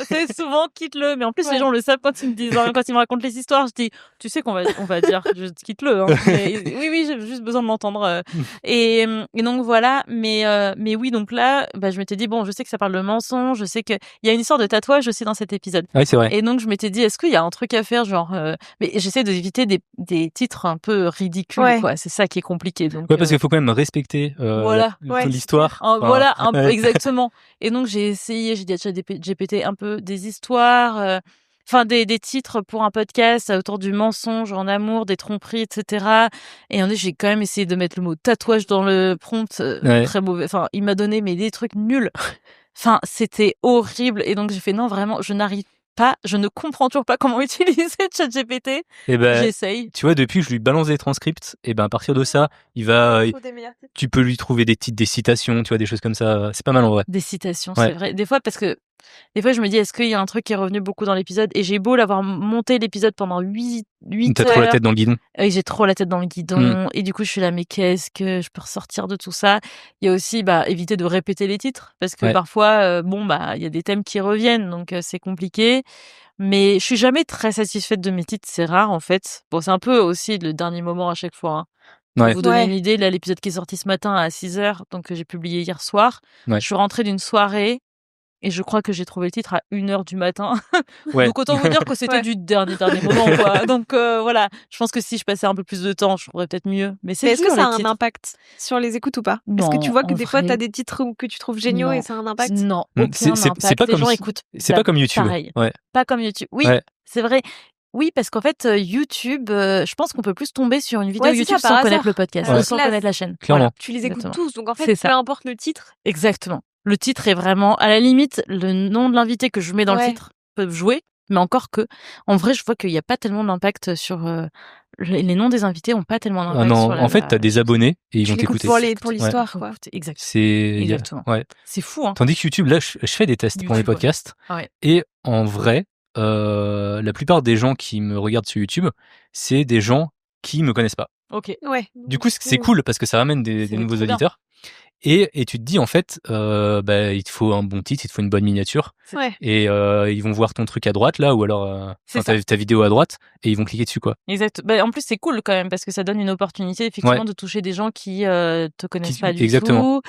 Speaker 1: C'est souvent quitte-le. Mais en plus, les gens le savent quand ils me disent, quand ils me racontent les histoires, je dis, tu sais qu'on va dire juste quitte-le. Hein. Oui, j'ai juste besoin de l'entendre. Et donc voilà. Mais oui, donc là, je m'étais dit, bon, je sais que ça parle de mensonge, je sais qu'il y a une histoire de tatouage aussi dans cet épisode.
Speaker 2: Oui, c'est vrai.
Speaker 1: Et donc je m'étais dit, est-ce qu'il y a un truc à faire, genre, mais j'essaie d'éviter des titres un peu ridicules, quoi. C'est ça qui est compliqué. Donc,
Speaker 2: parce qu'il faut quand même respecter l'histoire.
Speaker 1: Exactement. Et donc j'ai essayé, j'ai dit à ChatGPT un peu des histoires, des titres pour un podcast autour du mensonge en amour, des tromperies, etc. Et j'ai quand même essayé de mettre le mot tatouage dans le prompt, très mauvais. Enfin, il m'a donné des trucs nuls. Enfin, c'était horrible. Et donc j'ai fait non, vraiment, je ne comprends toujours pas comment utiliser ChatGPT. J'essaye.
Speaker 2: Tu vois, depuis que je lui balance des transcripts, et à partir de ça, tu peux lui trouver des titres, des citations, tu vois, des choses comme ça. C'est pas mal en vrai.
Speaker 1: Des citations, c'est vrai. Des fois, je me dis, est-ce qu'il y a un truc qui est revenu beaucoup dans l'épisode? Et j'ai beau l'avoir monté l'épisode pendant 8 heures.
Speaker 2: T'as trop la tête dans le guidon.
Speaker 1: Oui, j'ai trop la tête dans le guidon. Et du coup, je suis là, mais qu'est-ce que je peux ressortir de tout ça? Il y a aussi, éviter de répéter les titres. Parce que parfois, il y a des thèmes qui reviennent. Donc, c'est compliqué. Mais je suis jamais très satisfaite de mes titres. C'est rare, en fait. Bon, c'est un peu aussi le dernier moment à chaque fois, hein. Pour vous donner une idée, là, l'épisode qui est sorti ce matin à 6h, donc j'ai publié hier soir. Je suis rentrée d'une soirée et je crois que j'ai trouvé le titre à 1h du matin. Donc autant vous dire que c'était du dernier moment, quoi. Donc voilà, je pense que si je passais un peu plus de temps, je pourrais peut-être mieux. Mais est-ce
Speaker 3: que ça a un impact sur les écoutes ou pas?
Speaker 1: Non,
Speaker 3: est-ce que tu vois que des fois, tu as des titres que tu trouves géniaux et ça a un impact?
Speaker 1: Non, aucun impact.
Speaker 2: C'est pas
Speaker 1: les gens écoutent.
Speaker 2: C'est pas comme YouTube.
Speaker 1: Pareil. Pas comme YouTube. Oui, c'est vrai. Oui, parce qu'en fait, YouTube, je pense qu'on peut plus tomber sur une vidéo YouTube sans connaître le podcast, sans connaître la chaîne.
Speaker 2: Clairement.
Speaker 3: Tu les écoutes tous, donc en fait, peu importe le titre.
Speaker 1: Exactement. Le titre est vraiment, à la limite, le nom de l'invité que je mets dans le titre peut jouer, mais encore que, en vrai, je vois qu'il n'y a pas tellement d'impact sur les noms des invités, ont pas tellement d'impact.
Speaker 2: Non, en fait, t'as des abonnés et ils vont t'écouter.
Speaker 3: Pour l'histoire, quoi.
Speaker 1: Exactement. C'est fou, hein.
Speaker 2: Tandis que YouTube, là, je fais des tests pour mes podcasts et en vrai, la plupart des gens qui me regardent sur YouTube, c'est des gens qui me connaissent pas.
Speaker 1: Ok.
Speaker 3: Ouais.
Speaker 2: Du coup, c'est cool parce que ça ramène des nouveaux auditeurs. Et tu te dis, en fait, il te faut un bon titre, il te faut une bonne miniature. Et ils vont voir ton truc à droite, là, ou alors ta vidéo à droite, et ils vont cliquer dessus, quoi.
Speaker 1: Exact. En plus, c'est cool quand même, parce que ça donne une opportunité, effectivement, de toucher des gens qui te connaissent pas du tout.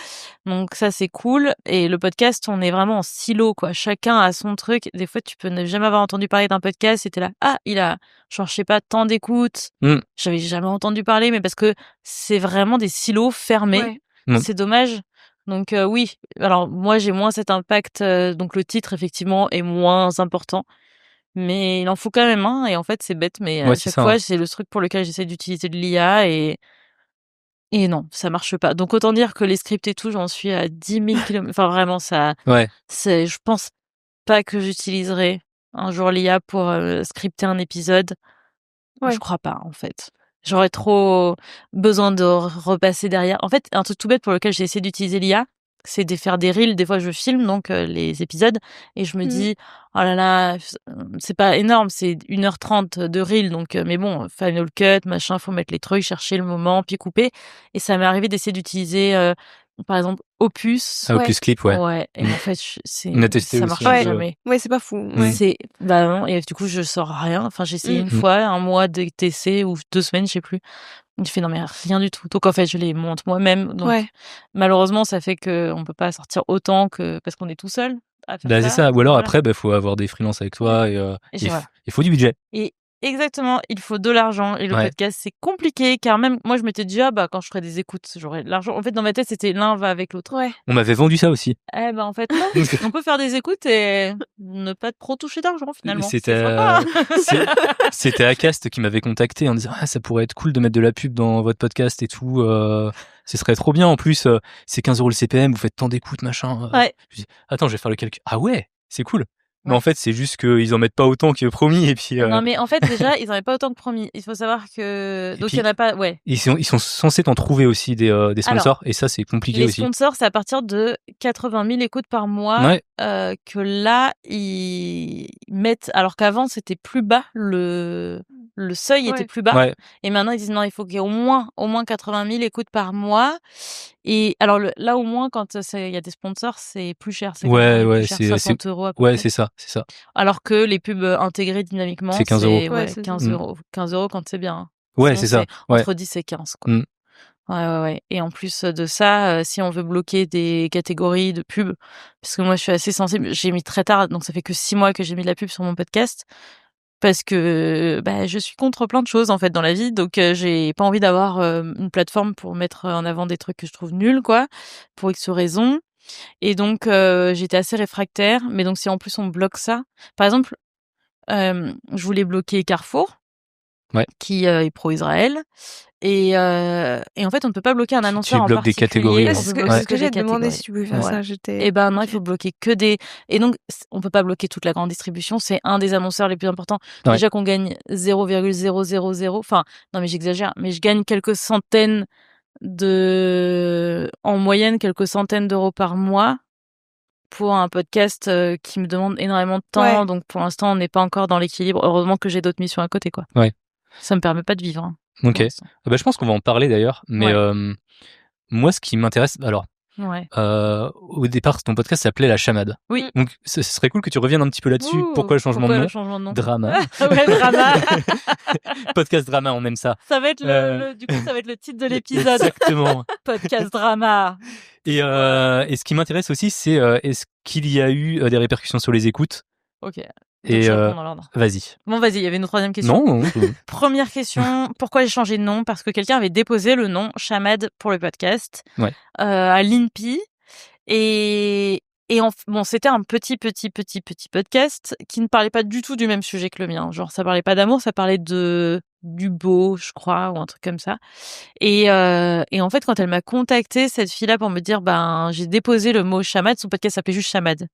Speaker 1: Donc ça, c'est cool. Et le podcast, on est vraiment en silo, quoi. Chacun a son truc. Des fois, tu peux ne jamais avoir entendu parler d'un podcast, et t'es là, il a, genre, je sais pas, tant d'écoutes. J'avais jamais entendu parler, mais parce que c'est vraiment des silos fermés. C'est dommage. Donc oui, alors moi j'ai moins cet impact, donc le titre effectivement est moins important, mais il en faut quand même un, et en fait c'est bête, mais à chaque fois c'est le truc pour lequel j'essaie d'utiliser de l'IA et non, ça marche pas. Donc autant dire que les scripts et tout, j'en suis à 10 000 km. Enfin vraiment ça, je pense pas que j'utiliserai un jour l'IA pour scripter un épisode. Je crois pas en fait. J'aurais trop besoin de repasser derrière. En fait, un truc tout bête pour lequel j'ai essayé d'utiliser l'IA, c'est de faire des reels. Des fois, je filme donc les épisodes et je me dis, oh là là, c'est pas énorme, c'est 1h30 de reel. Donc, mais bon, Final Cut, machin, faut mettre les trucs, chercher le moment, puis couper. Et ça m'est arrivé d'essayer d'utiliser, par exemple, Opus.
Speaker 2: Opus Clip, ouais.
Speaker 1: Ouais. Et en fait,
Speaker 2: on a testé
Speaker 1: ça
Speaker 2: aussi.
Speaker 1: marche jamais.
Speaker 3: Ouais, c'est pas fou.
Speaker 1: C'est, non, et du coup, je sors rien. Enfin, j'ai essayé une fois, un mois de TC ou 2 semaines, je sais plus. Il fait non mais rien du tout. Donc en fait je les monte moi-même. Donc malheureusement ça fait que on peut pas sortir autant que parce qu'on est tout seul à faire ça.
Speaker 2: C'est ça. Ou alors après faut avoir des freelances avec toi et il faut du budget.
Speaker 1: Et exactement, il faut de l'argent et le podcast c'est compliqué car même moi je m'étais dit quand je ferais des écoutes j'aurais de l'argent. En fait dans ma tête c'était l'un va avec l'autre.
Speaker 2: On m'avait vendu ça aussi.
Speaker 1: En fait non, on peut faire des écoutes et ne pas trop toucher d'argent finalement.
Speaker 2: C'était Acast qui m'avait contacté en disant ça pourrait être cool de mettre de la pub dans votre podcast et tout. Ce serait trop bien en plus. C'est 15 € le CPM, vous faites tant d'écoutes machin. Je dis, attends, je vais faire le calcul. Ah ouais, c'est cool. Mais en fait, c'est juste qu'ils en mettent pas autant que promis et puis.
Speaker 1: Non, mais en fait, déjà, ils en mettent pas autant que promis. Il faut savoir que donc il y en a pas.
Speaker 2: Ils sont censés t'en trouver aussi des sponsors. Alors, et ça, c'est compliqué aussi.
Speaker 1: Les sponsors, c'est à partir de 80 000 écoutes par mois que là ils mettent. Alors qu'avant, c'était plus bas le seuil était plus bas. Et maintenant, ils disent non, il faut qu'il y ait au moins 80 000 écoutes par mois. Et alors là, au moins, quand il y a des sponsors, c'est plus cher. C'est plus cher, 60 € à peu près.
Speaker 2: C'est ça.
Speaker 1: Alors que les pubs intégrées dynamiquement,
Speaker 2: c'est 15 €.
Speaker 1: 15 €. 15 € quand c'est bien.
Speaker 2: Ouais, c'est ça.
Speaker 1: Entre 10 et 15, quoi. Ouais. Et en plus de ça, si on veut bloquer des catégories de pubs, parce que moi, je suis assez sensible, j'ai mis très tard, donc ça fait que 6 mois que j'ai mis de la pub sur mon podcast. Parce que je suis contre plein de choses en fait dans la vie, donc j'ai pas envie d'avoir une plateforme pour mettre en avant des trucs que je trouve nuls, quoi, pour X raisons. Et donc j'étais assez réfractaire, mais donc si en plus on bloque ça, par exemple, je voulais bloquer Carrefour, qui est pro-Israël, et en fait on ne peut pas bloquer un annonceur en particulier.
Speaker 2: Des catégories.
Speaker 3: C'est ce que j'ai demandé si tu pouvais faire ça.
Speaker 1: Et non, il faut bloquer que des. Et donc on peut pas bloquer toute la grande distribution. C'est un des annonceurs les plus importants. Déjà qu'on gagne 0,000. Enfin non mais j'exagère, mais je gagne en moyenne quelques centaines d'euros par mois pour un podcast qui me demande énormément de temps. Donc pour l'instant on n'est pas encore dans l'équilibre. Heureusement que j'ai d'autres missions à côté, quoi. Ça me permet pas de vivre.
Speaker 2: Ok. Je pense qu'on va en parler d'ailleurs, mais moi, ce qui m'intéresse, alors, au départ, ton podcast s'appelait La Chamade.
Speaker 1: Oui.
Speaker 2: Donc, ce serait cool que tu reviennes un petit peu là-dessus. Pourquoi le changement de nom? Drama.
Speaker 1: Drama.
Speaker 2: Podcast drama, on aime ça.
Speaker 1: Ça va être du coup, ça va être le titre de l'épisode.
Speaker 2: Exactement.
Speaker 1: Podcast drama.
Speaker 2: Et ce qui m'intéresse aussi, c'est est-ce qu'il y a eu des répercussions sur les écoutes?
Speaker 1: Ok.
Speaker 2: Et vas-y.
Speaker 1: Bon, vas-y, il y avait une troisième question.
Speaker 2: Non.
Speaker 1: Première question, pourquoi j'ai changé de nom? Parce que quelqu'un avait déposé le nom Chamade pour le podcast à l'INPI. Et Et bon, c'était un petit podcast qui ne parlait pas du tout du même sujet que le mien. Genre, ça parlait pas d'amour, ça parlait du beau, je crois, ou un truc comme ça. Et en fait, quand elle m'a contactée, cette fille-là, pour me dire, j'ai déposé le mot chamade, son podcast s'appelait juste chamade.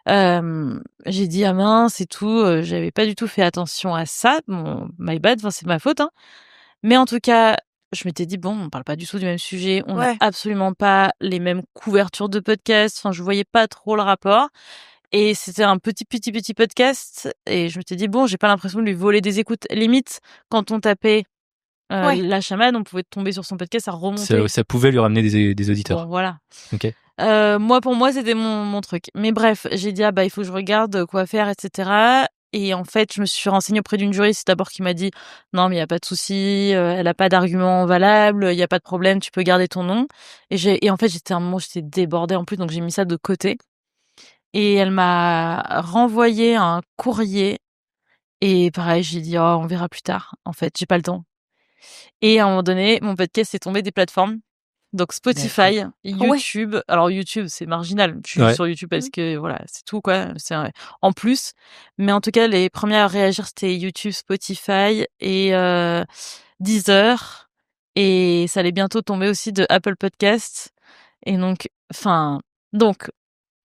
Speaker 1: J'ai dit, ah mince, et tout, j'avais pas du tout fait attention à ça. Bon, my bad, c'est ma faute, hein. Mais en tout cas, je m'étais dit, bon, on parle pas du tout du même sujet, on n'a absolument pas les mêmes couvertures de podcast, enfin, je voyais pas trop le rapport. Et c'était un petit podcast, et je m'étais dit, bon, j'ai pas l'impression de lui voler des écoutes. Limite, quand on tapait la chamade, on pouvait tomber sur son podcast, ça remontait.
Speaker 2: Ça pouvait lui ramener des auditeurs.
Speaker 1: Bon, voilà.
Speaker 2: Ok.
Speaker 1: Pour moi, c'était mon truc. Mais bref, j'ai dit, il faut que je regarde quoi faire, etc. Et en fait, je me suis renseignée auprès d'une juriste d'abord qui m'a dit non, mais il y a pas de souci, elle a pas d'argument valable, il y a pas de problème, tu peux garder ton nom. Et en fait, j'étais débordée en plus, donc j'ai mis ça de côté. Et elle m'a renvoyé un courrier. Et pareil, j'ai dit on verra plus tard. En fait, j'ai pas le temps. Et à un moment donné, mon podcast est tombé des plateformes. Donc Spotify, YouTube. Alors YouTube, c'est marginal. Je suis sur YouTube parce que voilà, c'est tout quoi. C'est en plus. Mais en tout cas, les premières à réagir, c'était YouTube, Spotify et Deezer. Et ça allait bientôt tomber aussi de Apple Podcasts. Et donc,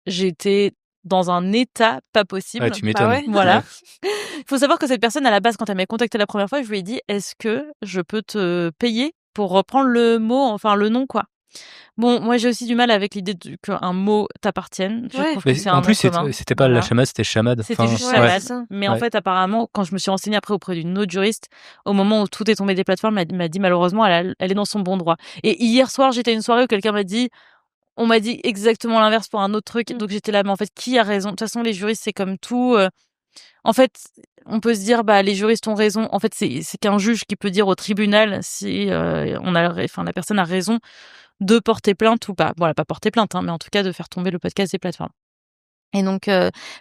Speaker 1: j'étais dans un état pas possible.
Speaker 2: Ouais, tu m'étonnes.
Speaker 1: Voilà. Il faut savoir que cette personne, à la base, quand elle m'a contacté la première fois, je lui ai dit, est-ce que je peux te payer pour reprendre le mot, enfin le nom, quoi. Bon, moi j'ai aussi du mal avec l'idée qu'un mot t'appartienne. Je trouve que c'est un nom commun.
Speaker 2: C'était pas la chamade, c'était chamade.
Speaker 1: C'était juste chamade. Mais en fait, apparemment, quand je me suis renseignée après auprès d'une autre juriste, au moment où tout est tombé des plateformes, elle m'a dit malheureusement, elle est dans son bon droit. Et hier soir, j'étais à une soirée où quelqu'un m'a dit, on m'a dit exactement l'inverse pour un autre truc. Donc j'étais là, mais en fait, qui a raison? De toute façon, les juristes, c'est comme tout. En fait, on peut se dire, les juristes ont raison. En fait, c'est qu'un juge qui peut dire au tribunal si la personne a raison de porter plainte ou pas. Bon, elle n'a pas porté plainte, hein, mais en tout cas de faire tomber le podcast des plateformes. Et donc,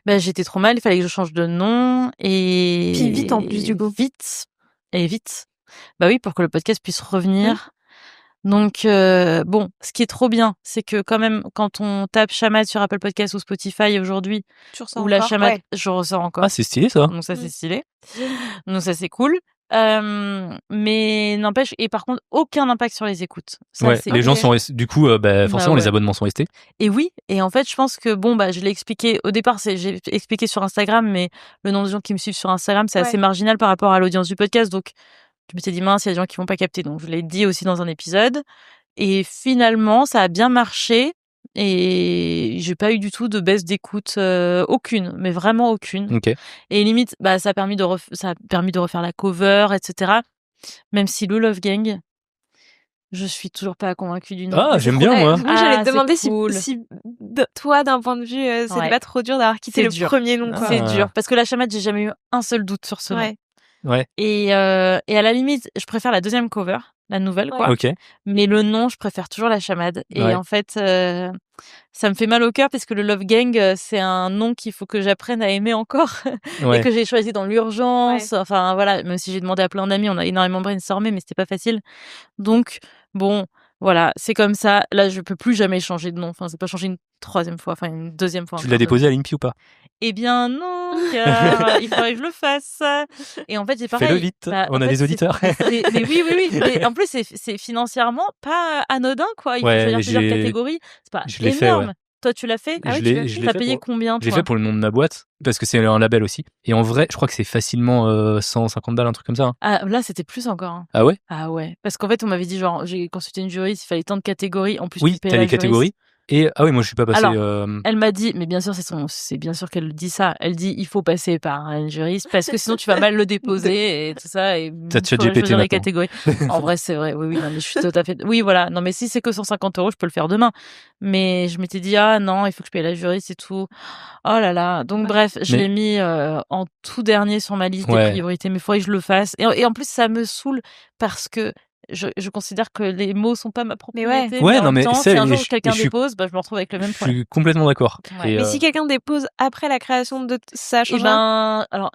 Speaker 1: j'étais trop mal. Il fallait que je change de nom et
Speaker 3: puis vite en plus du coup.
Speaker 1: Vite. Bah oui, pour que le podcast puisse revenir. Donc, ce qui est trop bien, c'est que quand même, quand on tape chamade sur Apple Podcast ou Spotify aujourd'hui, ou la chamade, je ressors encore.
Speaker 2: Ah, c'est stylé ça.
Speaker 1: Donc ça, c'est stylé. Donc ça, c'est cool. Mais n'empêche, et par contre, aucun impact sur les écoutes. Ça,
Speaker 2: les gens sont du coup, forcément, les abonnements sont restés.
Speaker 1: Et oui, et en fait, je pense que je l'ai expliqué au départ, j'ai expliqué sur Instagram, mais le nombre de gens qui me suivent sur Instagram, c'est assez marginal par rapport à l'audience du podcast, donc je m'étais dit mince, il y a des gens qui vont pas capter, donc je l'ai dit aussi dans un épisode. Et finalement, ça a bien marché et j'ai pas eu du tout de baisse d'écoute, aucune, mais vraiment aucune.
Speaker 2: Okay.
Speaker 1: Et limite, ça a permis de refaire la cover, etc. Même si le Love Gang, je suis toujours pas convaincue du nom.
Speaker 2: Ah, j'aime bien moi.
Speaker 3: Moi, j'allais te demander si toi, d'un point de vue, c'était pas trop dur d'avoir quitté le premier nom. Quoi.
Speaker 1: C'est dur parce que la chamade, j'ai jamais eu un seul doute sur ce nom.
Speaker 2: Ouais.
Speaker 1: Et à la limite, je préfère la deuxième cover, la nouvelle, quoi.
Speaker 2: Ok.
Speaker 1: Mais le nom, je préfère toujours la chamade. Et en fait, ça me fait mal au cœur parce que le Love Gang, c'est un nom qu'il faut que j'apprenne à aimer encore et que j'ai choisi dans l'urgence. Enfin, voilà, même si j'ai demandé à plein d'amis, on a énormément brainstormé, mais c'était pas facile. Donc, bon, voilà, c'est comme ça. Là, je peux plus jamais changer de nom. Enfin, c'est pas changer une troisième fois, enfin une deuxième fois.
Speaker 2: Tu l'as déposé à l'INPI ou pas?
Speaker 1: Eh bien non, car il faudrait que je le fasse. Et en fait, c'est pareil.
Speaker 2: Fais-le vite, on a des auditeurs.
Speaker 1: Mais oui. Mais en plus, c'est financièrement pas anodin, quoi. Il faut choisir plusieurs catégories. C'est pas énorme. Toi, tu l'as fait?
Speaker 2: Ah oui,
Speaker 1: tu l'as payé combien, toi?
Speaker 2: J'ai fait pour le nom de ma boîte, parce que c'est un label aussi. Et en vrai, je crois que c'est facilement 150 balles, un truc comme ça. Hein.
Speaker 1: Ah, là, c'était plus encore. Hein.
Speaker 2: Ah ouais?
Speaker 1: Ah ouais. Parce qu'en fait, on m'avait dit, genre, j'ai consulté une juriste, il fallait tant de catégories. En plus,
Speaker 2: oui, t'as les catégories. Et moi je suis pas passé.
Speaker 1: Alors, elle m'a dit, mais bien sûr c'est bien sûr qu'elle dit ça. Elle dit il faut passer par un juriste parce que sinon tu vas mal le déposer et tout ça et
Speaker 2: t'as ChatGPT
Speaker 1: les catégories. En vrai c'est vrai, oui non mais je suis tout à fait. Oui voilà, non mais si c'est que 150 €, je peux le faire demain. Mais je m'étais dit ah non il faut que je paye la juriste et tout. Oh là là. Donc bref, je l'ai mis en tout dernier sur ma liste des priorités. Mais il faudrait que je le fasse. Et en plus ça me saoule parce que je considère que les mots sont pas ma propriété.
Speaker 2: Mais en même temps,
Speaker 1: si un jour quelqu'un dépose, je me retrouve avec le même problème.
Speaker 2: Je suis complètement d'accord.
Speaker 3: Mais si quelqu'un dépose après la création de ça change rien.
Speaker 1: Alors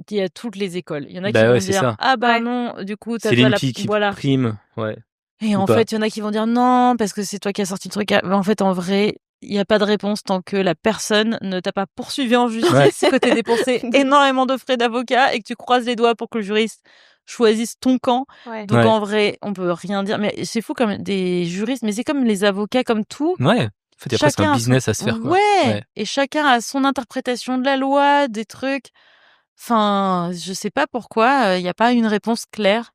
Speaker 1: il y a toutes les écoles. Il y en a qui vont dire ah non, du coup t'as
Speaker 2: pas la qui prime. Ouais.
Speaker 1: Et en fait, il y en a qui vont dire non parce que c'est toi qui as sorti le truc. Mais en fait, en vrai, il y a pas de réponse tant que la personne ne t'a pas poursuivi en justice, que t'aies dépensé énormément de frais d'avocat et que tu croises les doigts pour que le juriste choisisse ton camp. Donc en vrai, on peut rien dire. Mais c'est fou comme des juristes, mais c'est comme les avocats, comme tout.
Speaker 2: Ouais. En fait, après, c'est un business à se faire, quoi.
Speaker 1: Ouais. Et chacun a son interprétation de la loi, des trucs. Enfin, je sais pas pourquoi, il y a pas une réponse claire.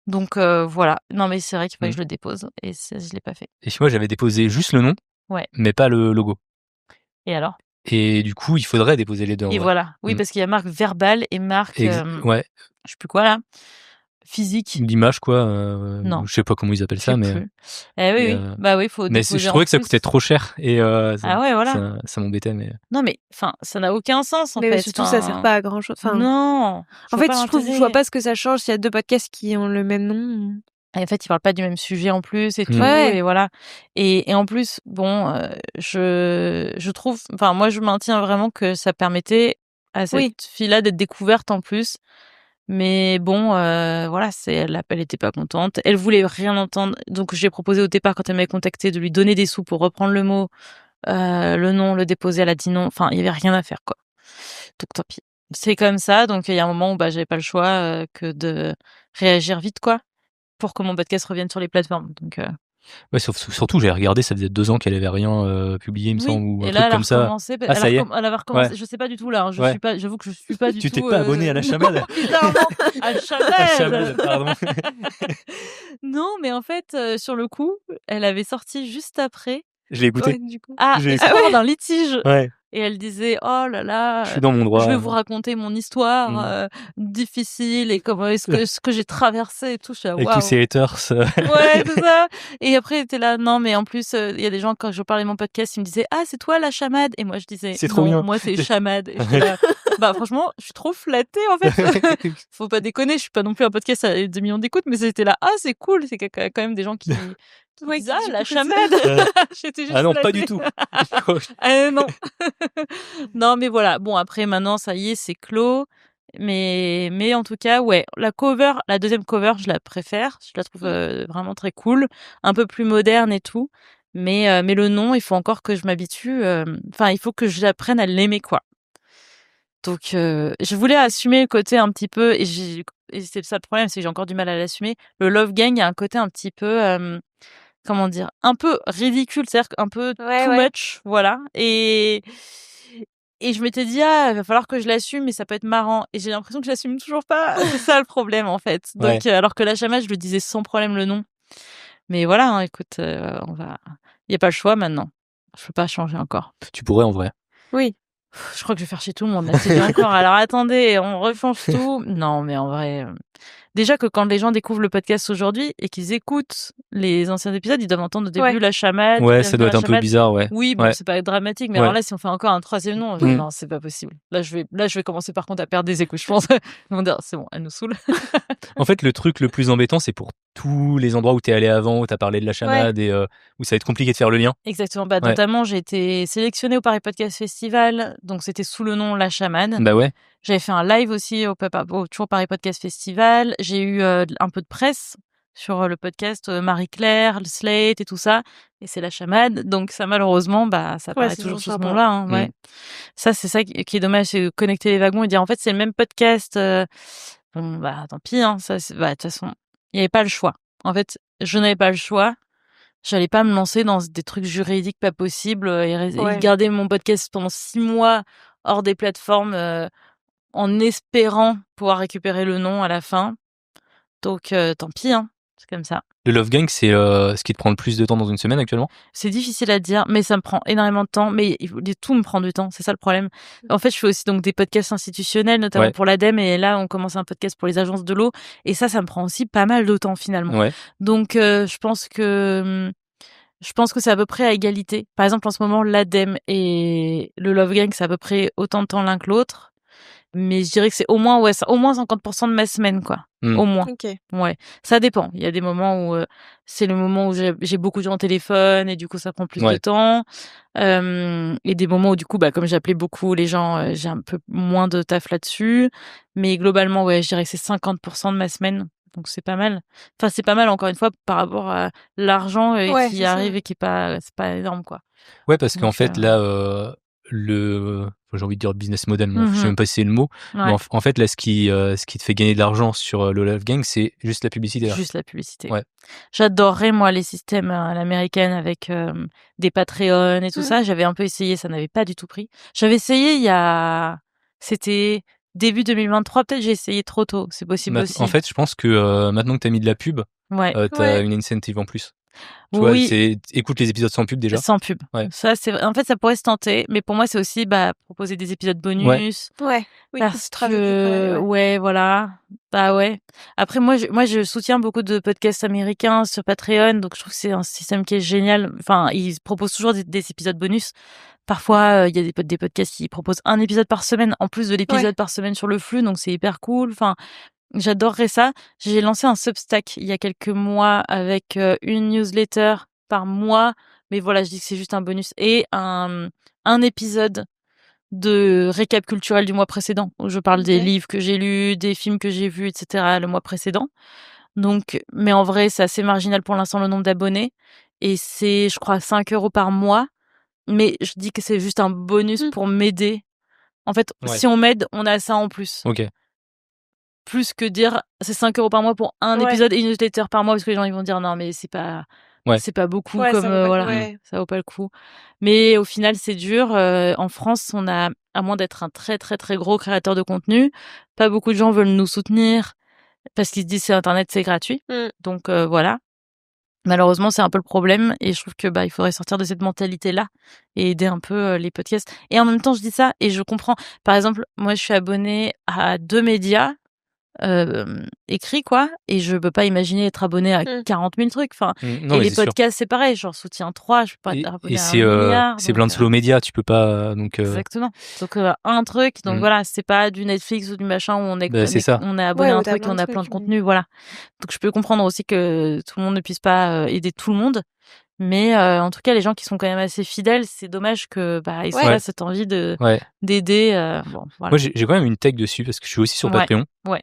Speaker 1: Donc voilà. Non, mais c'est vrai qu'il fallait que je le dépose. Et je l'ai pas fait.
Speaker 2: Et moi, j'avais déposé juste le nom, mais pas le logo.
Speaker 1: Et alors?
Speaker 2: Et du coup, il faudrait déposer les deux.
Speaker 1: Et voilà. Oui, parce qu'il y a marque verbale et marque.
Speaker 2: Ouais.
Speaker 1: Je sais plus quoi là. Physique.
Speaker 2: L'image, quoi.
Speaker 1: Non.
Speaker 2: Je sais pas comment ils appellent ça, mais.
Speaker 1: Oui. Bah oui, faut.
Speaker 2: Mais je trouvais que ça coûtait trop cher et
Speaker 1: voilà.
Speaker 2: ça m'embêtait, mais.
Speaker 1: Non, mais enfin, ça n'a aucun sens en fait.
Speaker 3: Mais surtout, ça sert pas à grand chose. Enfin,
Speaker 1: non.
Speaker 3: En fait, je vois pas ce que ça change s'il y a deux podcasts qui ont le même nom.
Speaker 1: Et en fait, ils parlent pas du même sujet en plus et tout, et voilà. Et en plus, bon, je trouve, enfin, moi, je maintiens vraiment que ça permettait à cette fille-là d'être découverte en plus. Mais bon, voilà, elle était pas contente. Elle voulait rien entendre. Donc, j'ai proposé au départ, quand elle m'avait contacté, de lui donner des sous pour reprendre le mot, le nom, le déposer. Elle a dit non. Enfin, il y avait rien à faire, quoi. Donc, tant pis. C'est comme ça. Donc, il y a un moment où, j'avais pas le choix que de réagir vite, quoi, pour que mon podcast revienne sur les plateformes. Donc,
Speaker 2: ouais, surtout, j'ai regardé, ça faisait 2 ans qu'elle avait rien publié, il me semble, ou un truc comme ça.
Speaker 1: Ah, ça y est. Elle avait recommencé. Je sais pas du tout là. J'avoue que je suis pas du tout.
Speaker 2: Tu t'es pas abonné à la chamade?
Speaker 1: Bizarrement, à chamade.
Speaker 2: Pardon.
Speaker 1: Non, mais en fait, sur le coup, elle avait sorti juste après.
Speaker 2: Je l'ai écouté.
Speaker 1: Du coup. Histoire d'un litige.
Speaker 2: Ouais.
Speaker 1: Et elle disait, oh là là,
Speaker 2: je suis dans mon droit.
Speaker 1: Je vais vous raconter mon histoire difficile et comment ce que j'ai traversé et tout.
Speaker 2: Avec tous ces haters.
Speaker 1: Ouais, tout ça. Et après, elle était là, non, mais en plus, il y a des gens, quand je parlais de mon podcast, ils me disaient, ah, c'est toi la chamade. Et moi, je disais,
Speaker 2: c'est trop bien.
Speaker 1: Moi, c'est chamade. Et j'étais là, franchement, je suis trop flattée, en fait. Faut pas déconner, je suis pas non plus un podcast à 2 millions d'écoutes, mais c'était là, c'est cool. C'est qu'il y a quand même des gens qui disent, la chamade. J'étais juste
Speaker 2: non,
Speaker 1: flattée.
Speaker 2: pas du tout.
Speaker 1: Non. Non, mais voilà. Bon, après, maintenant, ça y est, c'est clos. Mais en tout cas, ouais, la deuxième cover, je la préfère. Je la trouve vraiment très cool, un peu plus moderne et tout. Mais le nom, il faut encore que je m'habitue. Enfin, il faut que j'apprenne à l'aimer, quoi. Donc, je voulais assumer le côté un petit peu, et c'est ça le problème, c'est que j'ai encore du mal à l'assumer. Le Love Gang, il y a un côté un petit peu, comment dire, un peu ridicule, c'est-à-dire un peu too much, voilà. Et je m'étais dit, il va falloir que je l'assume, mais ça peut être marrant. Et j'ai l'impression que je l'assume toujours pas. C'est ça le problème, en fait. Donc, alors que la chamade, je le disais sans problème le nom. Mais voilà, hein, écoute, il n'y a pas le choix maintenant. Je peux pas changer encore.
Speaker 2: Tu pourrais, en vrai.
Speaker 1: Oui. Je crois que je vais faire chez tout le monde. Là, c'est encore. Alors attendez, on rechange tout. Non, mais en vrai. Déjà que quand les gens découvrent le podcast aujourd'hui et qu'ils écoutent les anciens épisodes, ils doivent entendre au début la chamade.
Speaker 2: Ouais, ça doit être un peu bizarre, ouais.
Speaker 1: Oui, bon, c'est pas dramatique, mais alors là, si on fait encore un troisième nom, non, c'est pas possible. Là, je vais commencer par contre à perdre des écoutes, je pense. Ils vont dire, c'est bon, elle nous saoule.
Speaker 2: En fait, le truc le plus embêtant, c'est pour tous les endroits où t'es allé avant, où t'as parlé de la chamade et où ça va être compliqué de faire le lien.
Speaker 1: Exactement. Notamment, j'ai été sélectionnée au Paris Podcast Festival, donc c'était sous le nom La Chamade.
Speaker 2: Bah ouais.
Speaker 1: J'avais fait un live aussi au toujours Paris Podcast Festival. J'ai eu un peu de presse sur le podcast Marie-Claire, le Slate et tout ça. Et c'est La Chamade. Donc ça, malheureusement, ça apparaît toujours sous ce nom-là. Hein, Ça, c'est ça qui est dommage, c'est connecter les wagons et dire, en fait, c'est le même podcast. Bon, tant pis. Hein, ça, de toute façon, il n'y avait pas le choix. En fait, je n'avais pas le choix. J'allais pas me lancer dans des trucs juridiques pas possibles et garder mon podcast pendant 6 mois hors des plateformes en espérant pouvoir récupérer le nom à la fin. Donc, tant pis, hein. C'est comme ça.
Speaker 2: Le Love Gang, c'est ce qui te prend le plus de temps dans une semaine actuellement?
Speaker 1: C'est difficile à dire, mais ça me prend énormément de temps. Mais tout me prend du temps, c'est ça le problème. En fait, je fais aussi donc des podcasts institutionnels, notamment pour l'ADEME, et là, on commence un podcast pour les agences de l'eau. Et ça me prend aussi pas mal de temps finalement.
Speaker 2: Ouais.
Speaker 1: Donc, je pense que c'est à peu près à égalité. Par exemple, en ce moment, l'ADEME et le Love Gang, c'est à peu près autant de temps l'un que l'autre. Mais je dirais que c'est au moins 50% de ma semaine, quoi. Au moins.
Speaker 3: Okay.
Speaker 1: Ouais. Ça dépend. Il y a des moments où c'est le moment où j'ai beaucoup de gens au téléphone et du coup, ça prend plus de temps. Et des moments où, du coup, comme j'appelais beaucoup les gens, j'ai un peu moins de taf là-dessus. Mais globalement, je dirais que c'est 50% de ma semaine. Donc c'est pas mal. Enfin, c'est pas mal encore une fois par rapport à l'argent qui arrive et qui est pas, c'est pas énorme quoi.
Speaker 2: Ouais, parce qu'en fait là, j'ai envie de dire business model, mais je sais même pas si c'est le mot. Mais en fait là, ce qui te fait gagner de l'argent sur le Love Gang, c'est juste la publicité.
Speaker 1: Juste la publicité.
Speaker 2: Ouais.
Speaker 1: J'adorerais moi les systèmes à l'américaine avec des Patreon et tout ça. J'avais un peu essayé, ça n'avait pas du tout pris. J'avais essayé c'était début 2023, peut-être j'ai essayé trop tôt, c'est possible aussi.
Speaker 2: En fait, je pense que maintenant que t'as mis de la pub, t'as une incentive en plus. Tu vois, écoute les épisodes sans pub déjà.
Speaker 1: Sans pub. Ouais. Ça, en fait, ça pourrait se tenter, mais pour moi, c'est aussi proposer des épisodes bonus.
Speaker 3: Ouais. Oui,
Speaker 1: parce que voilà. Bah ouais. Après, moi, je soutiens beaucoup de podcasts américains sur Patreon, donc je trouve que c'est un système qui est génial. Enfin, ils proposent toujours des épisodes bonus. Parfois, il y a des podcasts qui proposent un épisode par semaine, en plus de l'épisode par semaine sur le flux, donc c'est hyper cool. Enfin, j'adorerais ça. J'ai lancé un Substack il y a quelques mois avec une newsletter par mois, mais voilà, je dis que c'est juste un bonus et un épisode de récap culturel du mois précédent où je parle des livres que j'ai lus, des films que j'ai vus, etc. le mois précédent. Donc, mais en vrai, c'est assez marginal pour l'instant le nombre d'abonnés et c'est, je crois, 5 € par mois. Mais je dis que c'est juste un bonus pour m'aider. En fait, si on m'aide, on a ça en plus.
Speaker 2: Ok.
Speaker 1: Plus que dire c'est 5 € par mois pour un épisode et une newsletter par mois parce que les gens ils vont dire non mais c'est pas beaucoup comme ça vaut pas le coup. Mais au final c'est dur. En France on a, à moins d'être un très très très gros créateur de contenu, pas beaucoup de gens veulent nous soutenir parce qu'ils se disent c'est internet, c'est gratuit. Donc voilà. Malheureusement, c'est un peu le problème et je trouve que il faudrait sortir de cette mentalité-là et aider un peu les podcasts. Et en même temps, je dis ça et je comprends. Par exemple, moi, je suis abonnée à 2 médias écrits, quoi, et je peux pas imaginer être abonnée à 40 000 trucs. Enfin, et les podcasts, c'est pareil. Genre, soutien 3, je peux pas être abonnée à 1 milliard.
Speaker 2: C'est plein de slow médias, tu peux pas. Donc,
Speaker 1: Exactement. Donc, un truc. Donc, voilà, c'est pas du Netflix ou du machin où on est abonné à un truc et on a plein de contenu. Voilà. Donc, je peux comprendre aussi que tout le monde ne puisse pas aider tout le monde. Mais en tout cas, les gens qui sont quand même assez fidèles, c'est dommage que ils aient cette envie d'aider. Bon, voilà.
Speaker 2: Moi, j'ai quand même une tech dessus parce que je suis aussi sur Patreon.
Speaker 1: Ouais.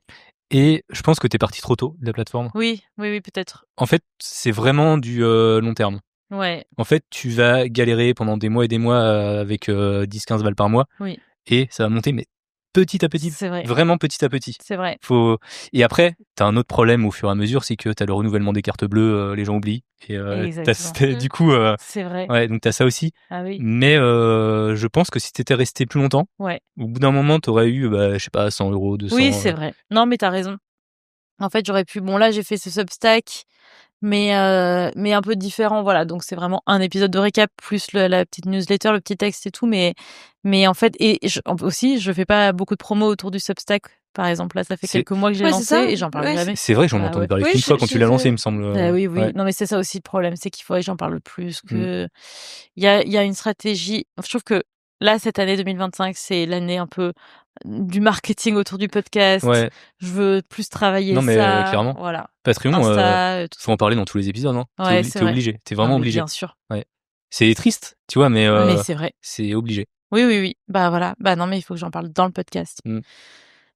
Speaker 2: Et je pense que t'es parti trop tôt de la plateforme.
Speaker 1: Oui, peut-être.
Speaker 2: En fait, c'est vraiment du long terme.
Speaker 1: Ouais.
Speaker 2: En fait, tu vas galérer pendant des mois et des mois avec 10-15 balles par mois.
Speaker 1: Oui.
Speaker 2: Et ça va monter, mais petit à petit.
Speaker 1: C'est vrai.
Speaker 2: Vraiment petit à petit.
Speaker 1: C'est vrai.
Speaker 2: Et après, t'as un autre problème au fur et à mesure, c'est que t'as le renouvellement des cartes bleues, les gens oublient. Et du coup,
Speaker 1: c'est vrai.
Speaker 2: Ouais, donc t'as ça aussi.
Speaker 1: Ah oui.
Speaker 2: Mais je pense que si t'étais resté plus longtemps, au bout d'un moment, t'aurais eu, je sais pas, 100 €, 200.
Speaker 1: Oui, c'est vrai. Non, mais t'as raison. En fait, j'aurais pu. Bon, là, j'ai fait ce Substack, mais un peu différent, voilà. Donc, c'est vraiment un épisode de récap plus la petite newsletter, le petit texte et tout. Mais en fait, aussi, je fais pas beaucoup de promos autour du Substack. Par exemple, là, ça fait quelques mois que j'ai lancé et j'en parle jamais.
Speaker 2: C'est vrai, j'en ai entendu parler qu'une fois quand tu l'as lancé, il me semble.
Speaker 1: Oui. Non, mais c'est ça aussi le problème, c'est qu'il faudrait que j'en parle plus. Il y a une stratégie. Je trouve que là, cette année 2025, c'est l'année un peu du marketing autour du podcast.
Speaker 2: Ouais.
Speaker 1: Je veux plus travailler ça.
Speaker 2: Non, mais clairement.
Speaker 1: Voilà.
Speaker 2: Patreon, faut en parler dans tous les épisodes. Hein. T'es obligé. T'es vraiment obligé.
Speaker 1: Bien sûr.
Speaker 2: Ouais. C'est triste, tu vois, mais
Speaker 1: c'est vrai.
Speaker 2: C'est obligé.
Speaker 1: Oui. Bah voilà. Bah non, mais il faut que j'en parle dans le podcast.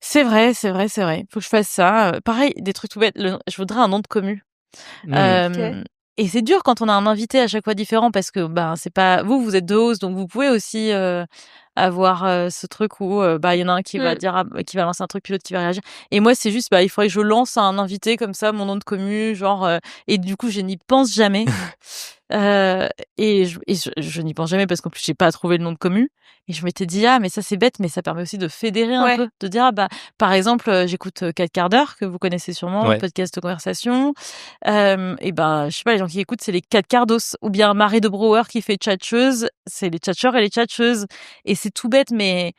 Speaker 1: C'est vrai. Faut que je fasse ça. Pareil, des trucs tout bêtes. Je voudrais un nom de commu. Et c'est dur quand on a un invité à chaque fois différent parce que c'est pas vous êtes deux hosts, donc vous pouvez aussi avoir ce truc où il y en a un qui va dire qui va lancer un truc puis l'autre qui va réagir. Et moi c'est juste il faudrait que je lance un invité comme ça, mon nom de commu, genre et du coup je n'y pense jamais. Et je n'y pense jamais parce qu'en plus j'ai pas trouvé le nom de commu et je m'étais dit mais ça c'est bête mais ça permet aussi de fédérer un peu, de dire par exemple j'écoute 4 quarts d'heure que vous connaissez sûrement, le podcast de conversation, et je sais pas, les gens qui écoutent c'est les 4 quarts d'os, ou bien Marie de Brouwer qui fait tchatcheuse, c'est les tchatcheurs et les tchatcheuses, et c'est tout bête mais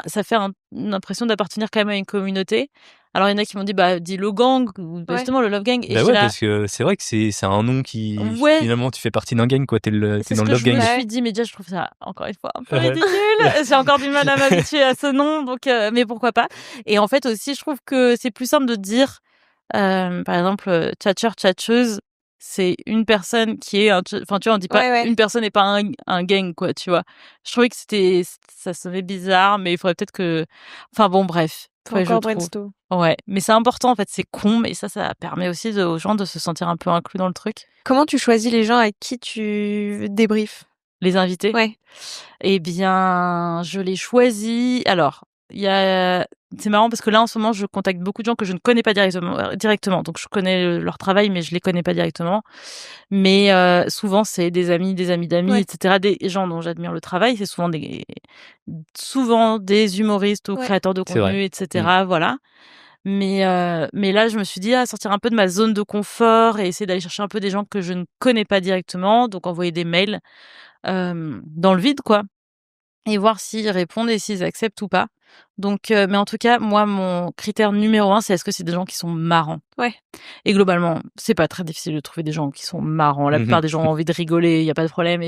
Speaker 1: ça fait une impression d'appartenir quand même à une communauté. Alors, il y en a qui m'ont dit, dis le gang, ou justement le Love Gang. Et
Speaker 2: parce que c'est vrai que c'est un nom qui, finalement, tu fais partie d'un gang, quoi. T'es dans le Love Gang.
Speaker 1: Je me suis dit, mais déjà, je trouve ça, encore une fois, un peu ridicule. J'ai encore du mal à m'habituer à ce nom, donc, mais pourquoi pas. Et en fait, aussi, je trouve que c'est plus simple de dire, par exemple, tchatcheur, tchatcheuse, c'est une personne qui est enfin tu vois, on dit pas une personne et pas un gang, quoi, tu vois. Je trouvais que ça sonnait bizarre, mais il faudrait peut-être que, enfin bon, bref.
Speaker 3: Encore brainstorm.
Speaker 1: Ouais, mais c'est important en fait, c'est con, mais ça permet aussi aux gens de se sentir un peu inclus dans le truc.
Speaker 3: Comment tu choisis les gens avec qui tu débriefes?
Speaker 1: Les invités?
Speaker 3: Ouais.
Speaker 1: Eh bien, je les choisis. Alors, c'est marrant parce que là, en ce moment, je contacte beaucoup de gens que je ne connais pas directement. Donc, je connais leur travail, mais je les connais pas directement. Mais souvent, c'est des amis d'amis, etc. Des gens dont j'admire le travail. C'est souvent des humoristes ou créateurs de contenu, etc. Voilà. Mais là, je me suis dit, sortir un peu de ma zone de confort et essayer d'aller chercher un peu des gens que je ne connais pas directement. Donc, envoyer des mails dans le vide, quoi. Et voir s'ils répondent et s'ils acceptent ou pas. Donc, mais en tout cas, moi, mon critère numéro 1, c'est est-ce que c'est des gens qui sont marrants.
Speaker 3: Ouais.
Speaker 1: Et globalement, c'est pas très difficile de trouver des gens qui sont marrants. La plupart des gens ont envie de rigoler, il y a pas de problème.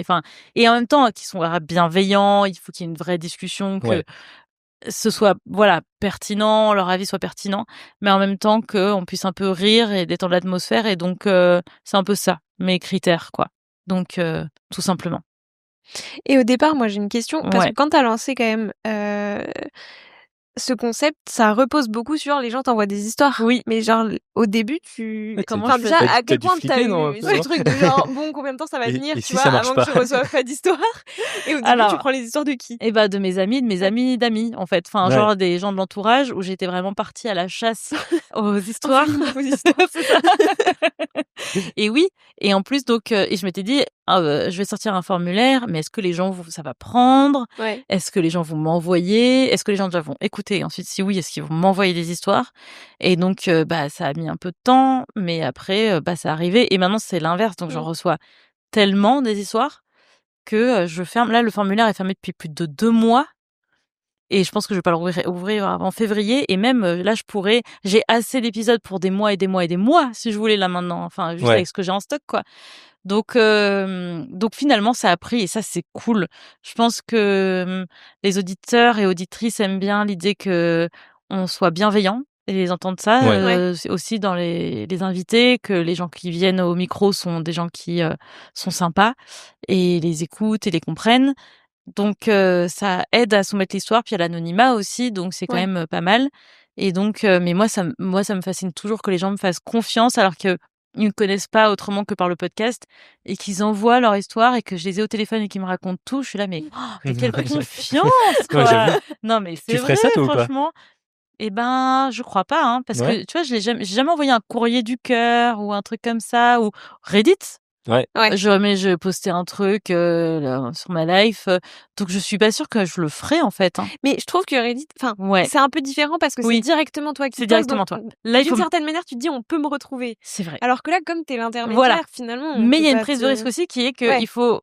Speaker 1: Et en même temps, qui sont bienveillants. Il faut qu'il y ait une vraie discussion, que ce soit pertinent, leur avis soit pertinent, mais en même temps qu'on puisse un peu rire et détendre l'atmosphère. Et donc, c'est un peu ça, mes critères, quoi. Donc, tout simplement.
Speaker 3: Et au départ, moi j'ai une question, parce que quand t'as lancé quand même ce concept, ça repose beaucoup sur les gens t'envoient des histoires.
Speaker 1: Oui.
Speaker 3: Mais genre, au début, déjà, à quel point t'as eu ce truc de genre, bon, combien de temps ça va tenir, tu vois, avant que tu reçoives pas d'histoire. Et au début, tu prends les histoires de qui?
Speaker 1: De mes amis d'amis, en fait. Genre des gens de l'entourage où j'étais vraiment partie à la chasse aux histoires. C'est ça. Et oui. Et en plus, donc, et je m'étais dit, je vais sortir un formulaire, mais est-ce que les gens ça va prendre? Est-ce que les gens vont m'envoyer? Est-ce que les gens déjà vont écouter? Et ensuite, si oui, est-ce qu'ils vont m'envoyer des histoires? Et donc, ça a mis un peu de temps, mais après, c'est arrivé. Et maintenant, c'est l'inverse. Donc, j'en reçois tellement des histoires que je ferme. Là, le formulaire est fermé depuis plus de 2 mois. Et je pense que je vais pas l'ouvrir avant février. Et même là, j'ai assez d'épisodes pour des mois et des mois et des mois, si je voulais, là, maintenant. Enfin, juste avec ce que j'ai en stock, quoi. Donc finalement, ça a pris et ça, c'est cool. Je pense que les auditeurs et auditrices aiment bien l'idée que on soit bienveillant et ils entendent ça c'est aussi dans les invités, que les gens qui viennent au micro sont des gens qui sont sympas et les écoutent et les comprennent. Donc ça aide à soumettre l'histoire, puis à l'anonymat aussi, donc c'est quand même pas mal. Et donc mais moi ça me fascine toujours que les gens me fassent confiance alors que ils me connaissent pas autrement que par le podcast et qu'ils envoient leur histoire et que je les ai au téléphone et qu'ils me racontent tout. Je suis là, mais quelle confiance, quoi. Non, mais c'est vrai, ça, toi, franchement. Eh ben, je crois pas, hein, parce que tu vois, j'ai jamais envoyé un courrier du cœur ou un truc comme ça, ou Reddit. Je postais un truc sur ma life, donc je suis pas sûre que je le ferai en fait. Hein.
Speaker 3: Mais je trouve que Reddit, c'est un peu différent parce que c'est directement toi qui.
Speaker 1: C'est directement toi.
Speaker 3: Là, d'une certaine manière, tu te dis on peut me retrouver.
Speaker 1: C'est vrai.
Speaker 3: Alors que là, comme t'es l'intermédiaire, finalement.
Speaker 1: Mais il y a une prise de risque aussi qui est que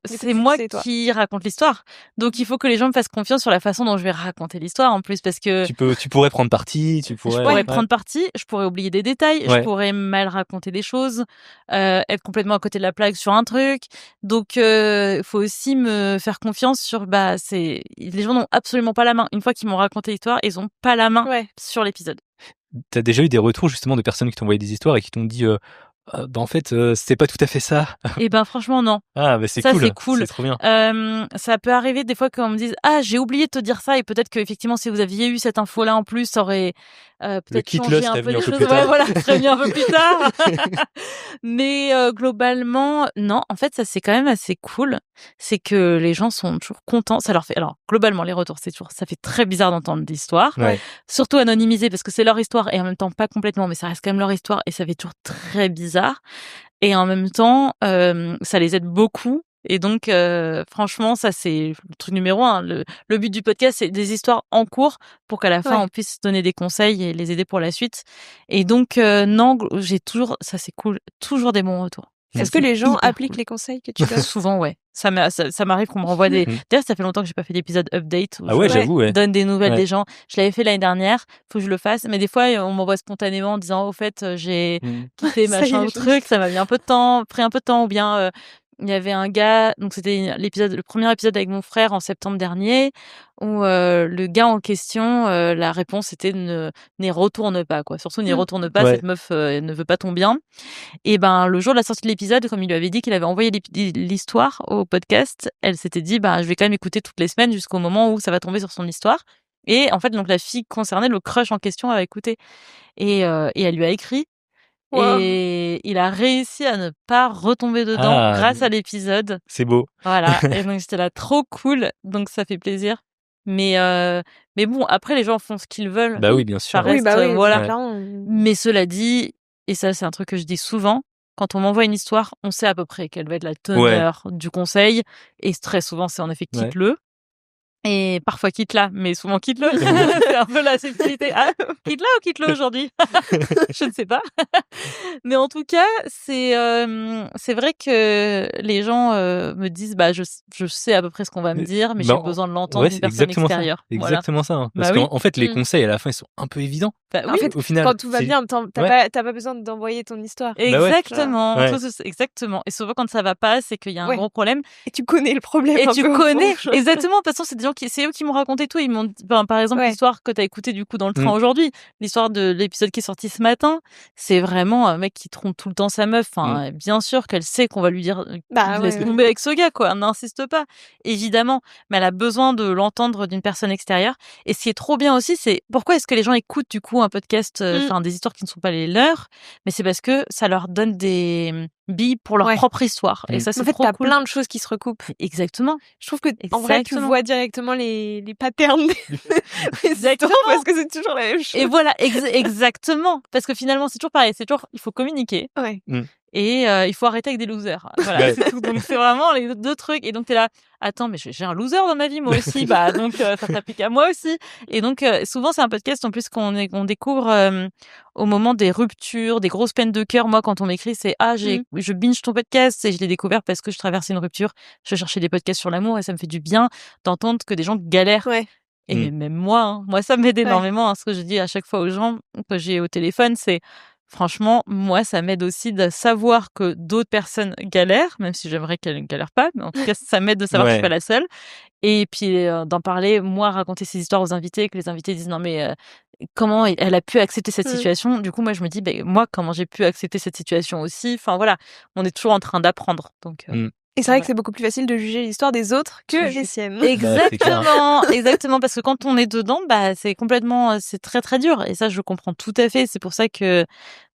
Speaker 1: c'est moi qui raconte l'histoire, donc il faut que les gens me fassent confiance sur la façon dont je vais raconter l'histoire en plus, parce que
Speaker 2: tu pourrais prendre parti,
Speaker 1: je pourrais prendre parti, je pourrais oublier des détails, je pourrais mal raconter des choses, être complètement à côté de la plaque sur un truc. Donc faut aussi me faire confiance sur les gens n'ont absolument pas la main. Une fois qu'ils m'ont raconté l'histoire, ils ont pas la main sur l'épisode.
Speaker 2: T'as déjà eu des retours justement de personnes qui t'ont envoyé des histoires et qui t'ont dit en fait c'était pas tout à fait ça?
Speaker 1: Eh ben franchement non.
Speaker 2: Ah c'est
Speaker 1: ça,
Speaker 2: cool.
Speaker 1: C'est cool.
Speaker 2: C'est trop bien.
Speaker 1: Ça peut arriver des fois qu'on me dise j'ai oublié de te dire ça, et peut-être que effectivement si vous aviez eu cette info là en plus, ça aurait peut-être changé un peu les choses. Ça serait mis un peu plus tard. Mais globalement non, en fait ça c'est quand même assez cool, c'est que les gens sont toujours contents, ça leur fait, alors globalement les retours ça fait très bizarre d'entendre l'histoire, surtout anonymisée parce que c'est leur histoire et en même temps pas complètement, mais ça reste quand même leur histoire et ça fait toujours très bizarre. Et en même temps, ça les aide beaucoup. Et donc, franchement, ça, c'est le truc numéro 1. Le but du podcast, c'est des histoires en cours pour qu'à la fin, on puisse donner des conseils et les aider pour la suite. Et donc, non, j'ai toujours, ça c'est cool, toujours des bons retours.
Speaker 3: Est-ce que les gens appliquent les conseils que tu donnes?
Speaker 1: Souvent, ouais. Ça m'arrive qu'on me renvoie des. D'ailleurs, ça fait longtemps que j'ai pas fait d'épisode update où
Speaker 2: je
Speaker 1: donne des nouvelles des gens. Je l'avais fait l'année dernière. Faut que je le fasse. Mais des fois, on m'envoie spontanément en disant, au fait, j'ai kiffé machin ou truc. Ça m'a mis un peu de temps, pris un peu de temps, ou bien. Il y avait un gars, donc c'était le premier épisode avec mon frère en septembre dernier, où le gars en question, la réponse était n'y retourne pas, quoi. Surtout n'y retourne pas, cette meuf ne veut pas ton bien. Et ben le jour de la sortie de l'épisode, comme il lui avait dit qu'il avait envoyé l'histoire au podcast, elle s'était dit je vais quand même écouter toutes les semaines jusqu'au moment où ça va tomber sur son histoire. Et en fait, donc la fille concernée, le crush en question, a écouté et elle lui a écrit. Wow. Et il a réussi à ne pas retomber dedans grâce à l'épisode.
Speaker 2: C'est beau.
Speaker 1: Voilà. Et donc j'étais là, trop cool. Donc ça fait plaisir. Mais bon, après les gens font ce qu'ils veulent.
Speaker 2: Bah oui, bien sûr.
Speaker 1: Ça reste, voilà. Mais cela dit, et ça c'est un truc que je dis souvent, quand on m'envoie une histoire, on sait à peu près quelle va être la teneur du conseil. Et très souvent, c'est en effet quitte-le. Et parfois quitte-la, mais souvent quitte-le. C'est un peu la subtilité. Ah, quitte-la ou quitte-le aujourd'hui? Je ne sais pas. Mais en tout cas, c'est vrai que les gens me disent, je sais à peu près ce qu'on va me dire, mais j'ai besoin de l'entendre d'une personne extérieure.
Speaker 2: Exactement ça. Hein. Parce qu'en fait, les conseils à la fin, ils sont un peu évidents.
Speaker 3: En fait, au final, quand tout va bien, t'as pas besoin d'envoyer ton histoire.
Speaker 1: Exactement. Exactement. Et souvent, quand ça va pas, c'est qu'il y a un gros problème.
Speaker 3: Et tu connais le problème.
Speaker 1: Et tu connais. Exactement. De toute façon, c'est des gens c'est eux qui m'ont raconté tout. Ils m'ont dit, par exemple, l'histoire que t'as écoutée du coup dans le train aujourd'hui, l'histoire de l'épisode qui est sorti ce matin, c'est vraiment un mec qui trompe tout le temps sa meuf. Enfin, bien sûr qu'elle sait qu'on va lui dire, laisse tomber avec ce gars, quoi. N'insiste pas. Évidemment. Mais elle a besoin de l'entendre d'une personne extérieure. Et ce qui est trop bien aussi, c'est pourquoi est-ce que les gens écoutent du coup un podcast, des histoires qui ne sont pas les leurs, mais c'est parce que ça leur donne des billes pour leur propre histoire. Et ça, c'est trop cool.
Speaker 3: En fait, t'as plein de choses qui se recoupent.
Speaker 1: Exactement.
Speaker 3: Je trouve que en vrai, tu vois directement les patterns
Speaker 1: exactement,
Speaker 3: parce que c'est toujours la même chose.
Speaker 1: Et voilà, exactement. Parce que finalement, c'est toujours pareil. C'est toujours, il faut communiquer.
Speaker 3: Ouais.
Speaker 1: Et il faut arrêter avec des losers. Voilà, c'est tout. Donc c'est vraiment les deux trucs. Et donc t'es là, attends, mais j'ai un loser dans ma vie moi aussi. Donc ça s'applique à moi aussi. Et donc souvent c'est un podcast en plus qu'on découvre au moment des ruptures, des grosses peines de cœur. Moi quand on m'écrit c'est je binge ton podcast et je l'ai découvert parce que je traversais une rupture. Je cherchais des podcasts sur l'amour et ça me fait du bien d'entendre que des gens galèrent.
Speaker 3: Ouais.
Speaker 1: Et même moi, ça m'aide énormément. Ce que je dis à chaque fois aux gens que j'ai au téléphone, c'est franchement, moi, ça m'aide aussi de savoir que d'autres personnes galèrent, même si j'aimerais qu'elles ne galèrent pas. Mais en tout cas, ça m'aide de savoir que je suis pas la seule. Et puis d'en parler, moi, raconter ces histoires aux invités, que les invités disent non mais comment elle a pu accepter cette situation. Du coup, moi, je me dis moi, comment j'ai pu accepter cette situation aussi. Enfin voilà, on est toujours en train d'apprendre. Donc.
Speaker 3: Et c'est vrai que c'est beaucoup plus facile de juger l'histoire des autres que les siennes.
Speaker 1: Exactement, parce que quand on est dedans, c'est complètement, c'est très très dur. Et ça, je comprends tout à fait. C'est pour ça que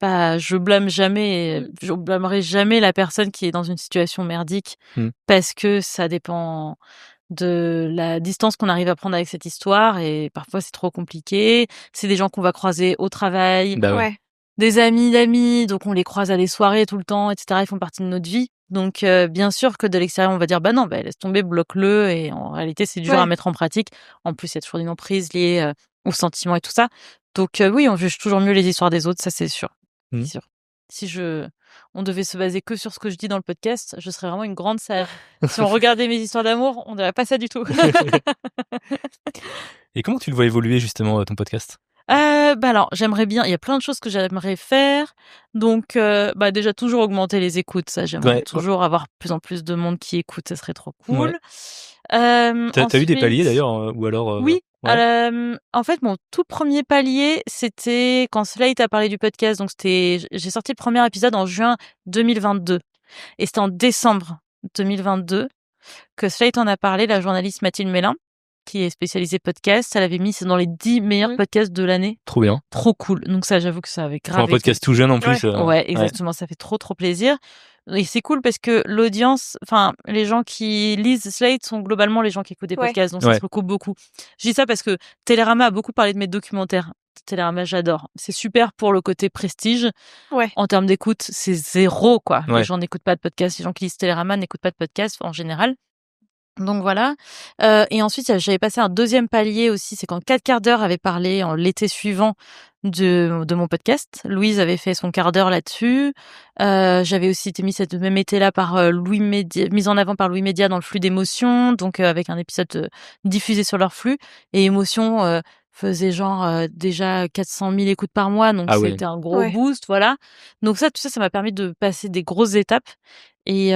Speaker 1: je blâmerai jamais la personne qui est dans une situation merdique, parce que ça dépend de la distance qu'on arrive à prendre avec cette histoire. Et parfois, c'est trop compliqué. C'est des gens qu'on va croiser au travail. Des amis d'amis, donc on les croise à des soirées tout le temps, etc. Ils font partie de notre vie. Donc, bien sûr que de l'extérieur, on va dire, non, laisse tomber, bloque-le. Et en réalité, c'est dur à mettre en pratique. En plus, il y a toujours une emprise liée aux sentiments et tout ça. Donc, oui, on juge toujours mieux les histoires des autres, ça, c'est sûr. C'est sûr. Si on devait se baser que sur ce que je dis dans le podcast, je serais vraiment une grande sage. Si on regardait mes histoires d'amour, on dirait pas ça du tout.
Speaker 2: Et comment tu le vois évoluer, justement, ton podcast ?
Speaker 1: Alors, j'aimerais bien, il y a plein de choses que j'aimerais faire. Donc, déjà, toujours augmenter les écoutes. Ça, j'aimerais toujours avoir de plus en plus de monde qui écoute. Ça serait trop cool.
Speaker 2: T'as eu des paliers, d'ailleurs, ou alors...
Speaker 1: Oui. En fait, mon tout premier palier, c'était quand Slate a parlé du podcast. Donc, j'ai sorti le premier épisode en juin 2022. Et c'était en décembre 2022 que Slate en a parlé, la journaliste Mathilde Mélin, qui est spécialisée podcast. Elle avait mis dans les 10 meilleurs podcasts de l'année.
Speaker 2: Trop bien.
Speaker 1: Trop cool. Donc ça, j'avoue que ça avait grave.
Speaker 2: Pour un podcast tout jeune en plus.
Speaker 1: Ouais, exactement. Ça fait trop plaisir. Et c'est cool parce que l'audience, les gens qui lisent Slate sont globalement les gens qui écoutent des podcasts. Donc ça se recoupe beaucoup. Je dis ça parce que Télérama a beaucoup parlé de mes documentaires. Télérama, j'adore. C'est super pour le côté prestige. En termes d'écoute, c'est zéro, quoi. Les gens n'écoutent pas de podcast. Les gens qui lisent Télérama n'écoutent pas de podcast en général. Donc voilà. Et ensuite, j'avais passé un deuxième palier aussi, c'est quand 4 quarts d'heure avait parlé en l'été suivant de mon podcast. Louise avait fait son quart d'heure là-dessus. J'avais aussi été mise ce même été-là par Louis Média, mise en avant par Louis Média dans le flux d'émotions, donc avec un épisode diffusé sur leur flux. Et émotions faisait déjà 400 000 écoutes par mois, donc c'était un gros boost, voilà. Donc tout ça m'a permis de passer des grosses étapes. Et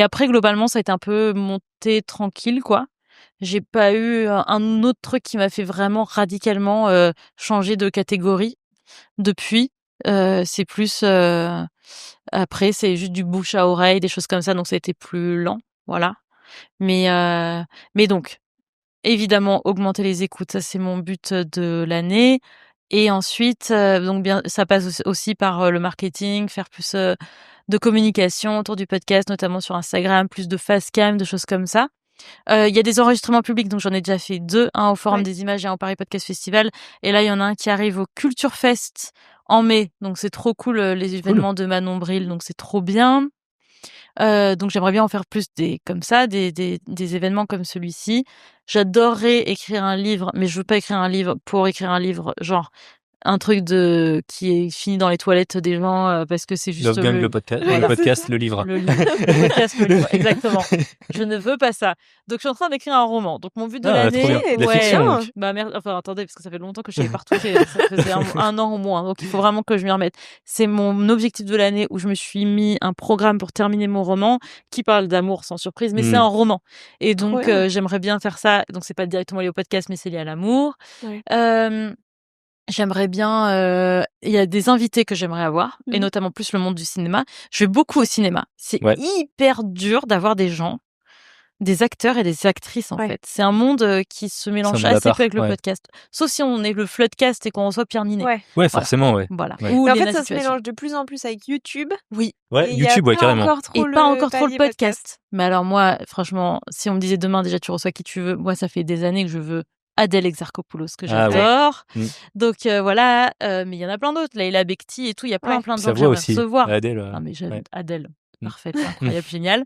Speaker 1: après, globalement, ça a été un peu monté tranquille, quoi. J'ai pas eu un autre truc qui m'a fait vraiment radicalement changer de catégorie depuis. C'est plus... après, c'est juste du bouche à oreille, des choses comme ça, donc ça a été plus lent, voilà. Mais donc, évidemment augmenter les écoutes, ça c'est mon but de l'année. Et ensuite, donc bien, ça passe aussi par le marketing, faire plus de communication autour du podcast, notamment sur Instagram, plus de facecam, de choses comme ça. Il y a des enregistrements publics, donc j'en ai déjà fait 2, un au Forum des Images et un au Paris Podcast Festival. Et là, il y en a un qui arrive au Culture Fest en mai, donc c'est trop cool, les événements de Manon Bril, donc c'est trop bien. Donc j'aimerais bien en faire plus des événements comme celui-ci. J'adorerais écrire un livre, mais je veux pas écrire un livre pour écrire un livre, genre un truc qui est fini dans les toilettes des gens parce que c'est juste
Speaker 2: Love Gang, le podcast, le livre.
Speaker 1: Le podcast, le livre, exactement. Je ne veux pas ça. Donc je suis en train d'écrire un roman. Donc mon but de l'année,
Speaker 2: fiction,
Speaker 1: bah merde, enfin attendez parce que ça fait longtemps que je n'avais pas retouché, ça faisait un an au moins. Donc il faut vraiment que je m'y remette. C'est mon objectif de l'année où je me suis mis un programme pour terminer mon roman qui parle d'amour sans surprise, mais c'est un roman. Et donc j'aimerais bien faire ça. Donc c'est pas directement lié au podcast, mais c'est lié à l'amour. J'aimerais bien, il y a des invités que j'aimerais avoir, et notamment plus le monde du cinéma. Je vais beaucoup au cinéma. C'est hyper dur d'avoir des gens, des acteurs et des actrices, en fait. C'est un monde qui se mélange assez peu avec le podcast. Sauf si on est le Floodcast et qu'on reçoit Pierre Ninet.
Speaker 2: Ouais, forcément,
Speaker 1: Voilà.
Speaker 3: Mais en fait, ça se mélange de plus en plus avec YouTube.
Speaker 1: Oui.
Speaker 2: Ouais, YouTube, carrément.
Speaker 1: Et pas encore trop le podcast. Mais alors moi, franchement, si on me disait demain, déjà, tu reçois qui tu veux, moi, ça fait des années que je veux Adèle Exarchopoulos, que j'adore. Donc voilà, mais il y en a plein d'autres. Leila Bekti et tout, il y a plein de gens que j'aimerais recevoir.
Speaker 2: Adèle.
Speaker 1: Non, mais Adèle, parfaite, incroyable, génial.